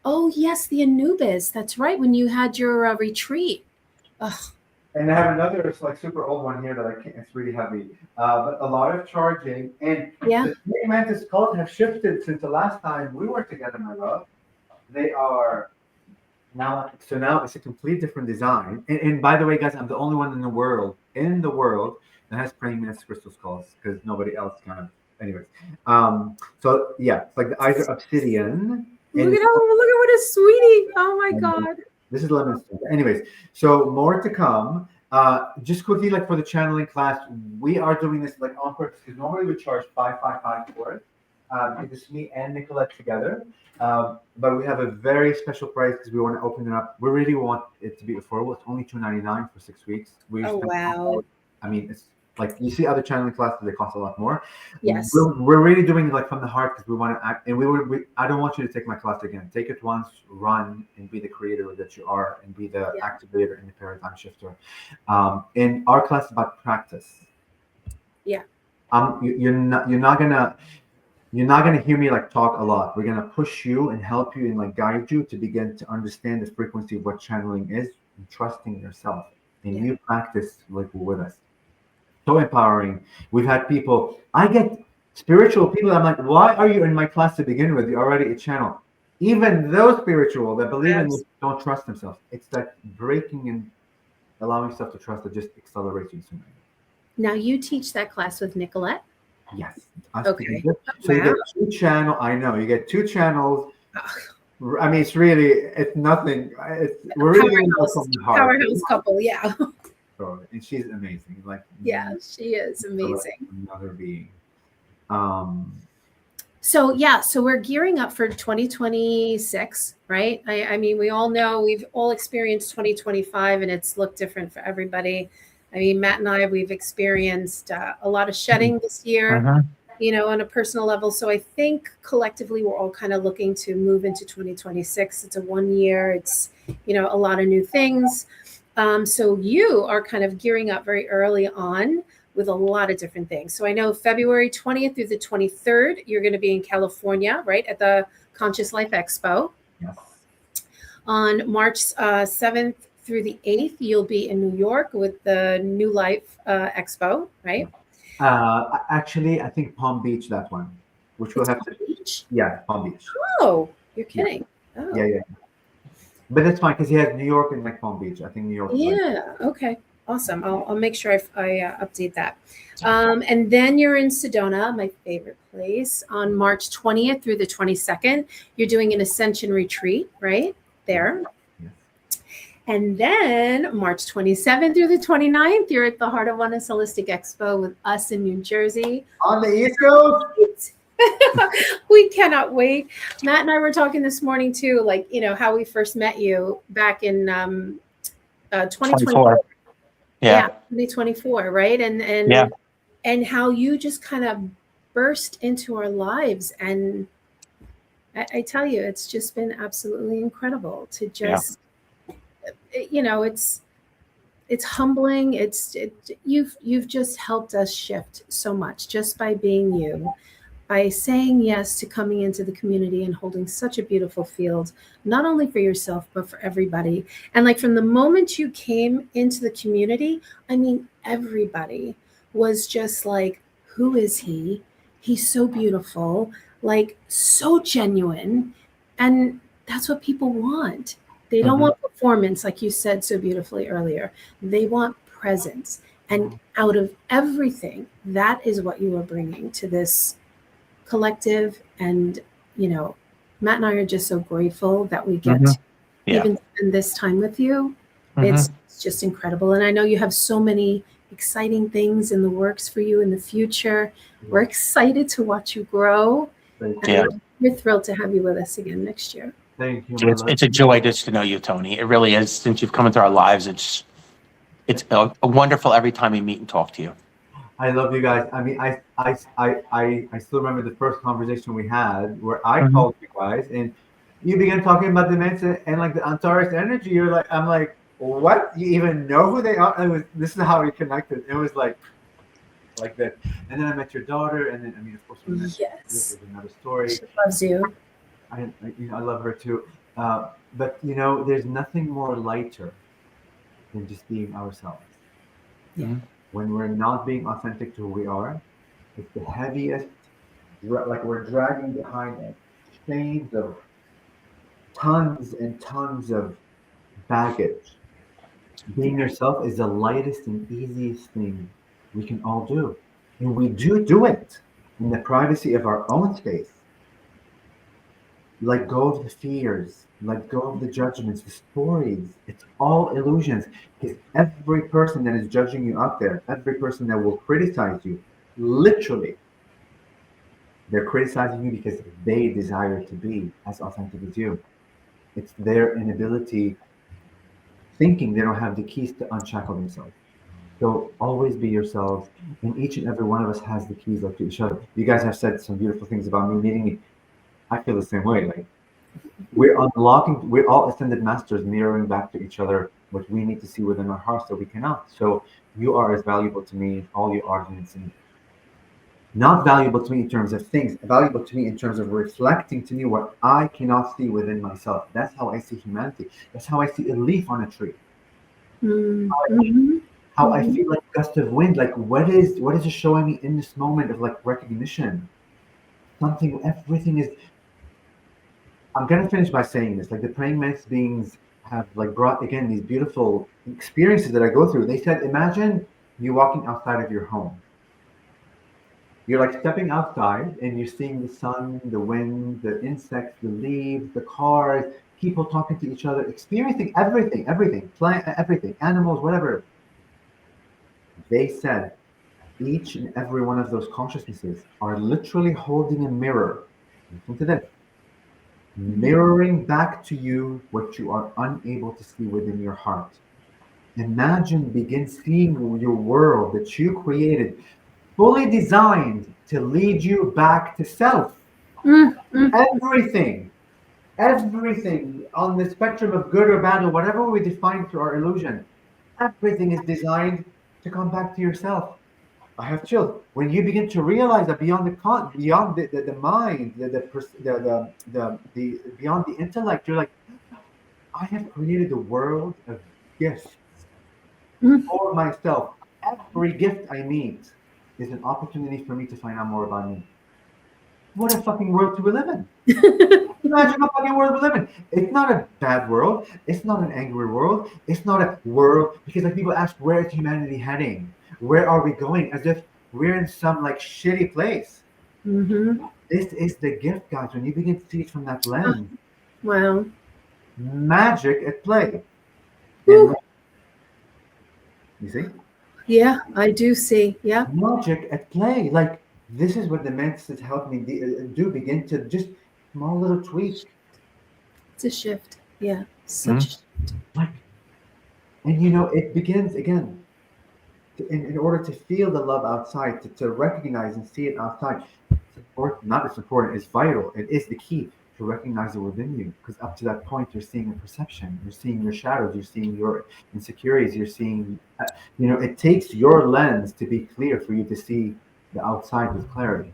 Oh yes, the Anubis. That's right. When you had your retreat. Ugh. And I have another like super old one here that I can't. It's really heavy, but a lot of charging. And the Praying-Mantis skulls have shifted since the last time we were together, my love. They are now. So now it's a complete different design. And by the way, guys, I'm the only one in the world that has Praying-Mantis crystal skulls because nobody else kind of. Anyways, so yeah, it's like the eyes are obsidian. Look at what a sweetie! Oh my God. This is lemon. Anyways, so more to come. Just quickly, like for the channeling class, we are doing this like on purpose because normally we charge $555 for it. It's me and Nicolette together, but we have a very special price because we want to open it up. We really want it to be affordable. It's only $299 for 6 weeks. Wow! I mean, it's like you see other channeling classes, they cost a lot more. Yes. We're really doing it like from the heart because we want to act, and I don't want you to take my class again. Take it once, run, and be the creator that you are, and be the activator and the paradigm shifter. And our class is about practice. Yeah. You're not gonna hear me like talk a lot. We're gonna push you and help you and like guide you to begin to understand the frequency of what channeling is and trusting yourself. And you practice like with us. So empowering. We've had people. I get spiritual people. I'm like, why are you in my class to begin with? You're already a channel. Even those spiritual that believe in me don't trust themselves. It's that breaking and allowing yourself to trust that just accelerates you sooner. Now you teach that class with Nicolette? Yes. Okay. So you get 2 channels. I know you get 2 channels. I mean, it's nothing. We're really powerhouse couple. Yeah. And she's amazing. Like she is amazing. Another being. So we're gearing up for 2026, right? I mean, we all know we've all experienced 2025, and it's looked different for everybody. I mean, Matt and I, we've experienced a lot of shedding this year, you know, on a personal level. So I think collectively we're all kind of looking to move into 2026. It's a 1 year. It's, you know, a lot of new things. So you are kind of gearing up very early on with a lot of different things. So I know February 20th through the 23rd, you're going to be in California, right, at the Conscious Life Expo. Yes. On March 7th through the 8th, you'll be in New York with the New Life Expo, right? Actually, I think Palm Beach, that one, which we'll have to. Beach? Yeah, Palm Beach. Oh, you're kidding. Yeah. Oh. Yeah. But that's fine because he has New York and like Palm Beach. I think New York. Yeah. Okay. Awesome. I'll make sure I update that. And then you're in Sedona, my favorite place, on March 20th through the 22nd. You're doing an ascension retreat, right? There. Yes. And then March 27th through the 29th, you're at the Heart of Oneness Holistic Expo with us in New Jersey. On the East Coast? We cannot wait. Matt and I were talking this morning too, like, you know, how we first met you back in 2024. Yeah, 2024, right? And how you just kind of burst into our lives. And I tell you, it's just been absolutely incredible to just, you know, it's humbling. You've just helped us shift so much just by being you, by saying yes to coming into the community and holding such a beautiful field, not only for yourself, but for everybody. And like from the moment you came into the community, I mean, everybody was just like, who is he? He's so beautiful, like so genuine. And that's what people want. They don't want performance, like you said so beautifully earlier. They want presence. And out of everything, that is what you are bringing to this collective. And, you know, Matt and I are just so grateful that we get to even spend this time with you. It's just incredible. And I know you have so many exciting things in the works for you in the future. We're excited to watch you grow. We're thrilled to have you with us again next year. Thank you. It's a joy just to know you, Toni. It really is. Since you've come into our lives, it's a wonderful every time we meet and talk to you. I love you guys. I mean, I still remember the first conversation we had where I called you guys and you began talking about dimension and like the Antares energy. You're like, I'm like, what? You even know who they are? This is how we connected. It was like that. And then I met your daughter, and then I mean, of course, we met. This is another story. She loves you. I love her too. But you know, there's nothing more lighter than just being ourselves. Yeah. When we're not being authentic to who we are, it's the heaviest, like we're dragging behind it chains of tons and tons of baggage. Being yourself is the lightest and easiest thing we can all do. And we do it in the privacy of our own space. Let go of the fears, let go of the judgments, the stories. It's all illusions. Because every person that is judging you out there, every person that will criticize you, literally, they're criticizing you because they desire to be as authentic as you. It's their inability, thinking they don't have the keys to unshackle themselves. So always be yourselves, and each and every one of us has the keys, like, to each other. You guys have said some beautiful things about me meeting me. I feel the same way. Like, we're unlocking, we're all ascended masters mirroring back to each other what we need to see within our hearts that we cannot. So you are as valuable to me as all your arguments, and not valuable to me in terms of things, valuable to me in terms of reflecting to me what I cannot see within myself. That's how I see humanity. That's how I see a leaf on a tree. Mm-hmm. How I feel like a gust of wind. Like, what is it showing me in this moment of like recognition? Something, everything is. I'm gonna finish by saying this. Like, the praying mantis beings have like brought again these beautiful experiences that I go through. They said, imagine you walking outside of your home. You're like stepping outside and you're seeing the sun, the wind, the insects, the leaves, the cars, people talking to each other, experiencing everything, plant, everything, animals, whatever. They said each and every one of those consciousnesses are literally holding a mirror. Listen to this. Mirroring back to you what you are unable to see within your heart. Imagine, begin seeing your world that you created, fully designed to lead you back to self. Mm-hmm. Everything on the spectrum of good or bad or whatever we define through our illusion, everything is designed to come back to yourself. I have chills when you begin to realize that beyond beyond the mind, the beyond the intellect, you're like, I have created a world of gifts for myself. Every gift I meet is an opportunity for me to find out more about me. What a fucking world to live in. Imagine what fucking world we live in. It's not a bad world. It's not an angry world. It's not a world because like people ask, where is humanity heading? Where are we going? As if we're in some like shitty place. Mm-hmm. This is the gift, guys. When you begin to see it from that lens, Wow. magic at play. Woo. And you see, Yeah, I do see. Yeah. magic at play. Like, this is what the mentors helped me do. Begin to just small little tweak. It's a shift. Yeah. Mhm. Such. Like, and you know, it begins again. In order to feel the love outside, to recognize and see it outside, it's important, not it's important, it's vital. It is the key to recognize it within you. Because up to that point, you're seeing a perception, you're seeing your shadows, you're seeing your insecurities, you're seeing, it takes your lens to be clear for you to see the outside with clarity.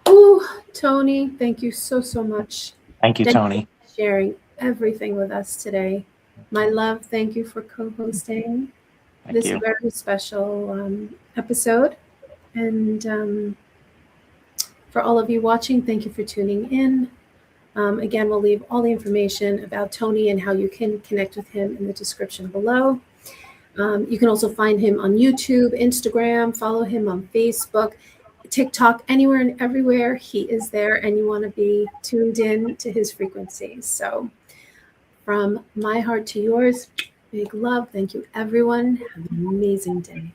Ooh, Toni, thank you so much. Thank you, Thank you Toni. for sharing everything with us today. My love, thank you for co-hosting Thank this you. very special episode. And for all of you watching, thank you for tuning in. Again, we'll leave all the information about Toni and how you can connect with him in the description below. You can also find him on YouTube, Instagram, follow him on Facebook, TikTok, anywhere and everywhere. He is there, and you want to be tuned in to his frequencies. So from my heart to yours, big love. Thank you, everyone. Have an amazing day.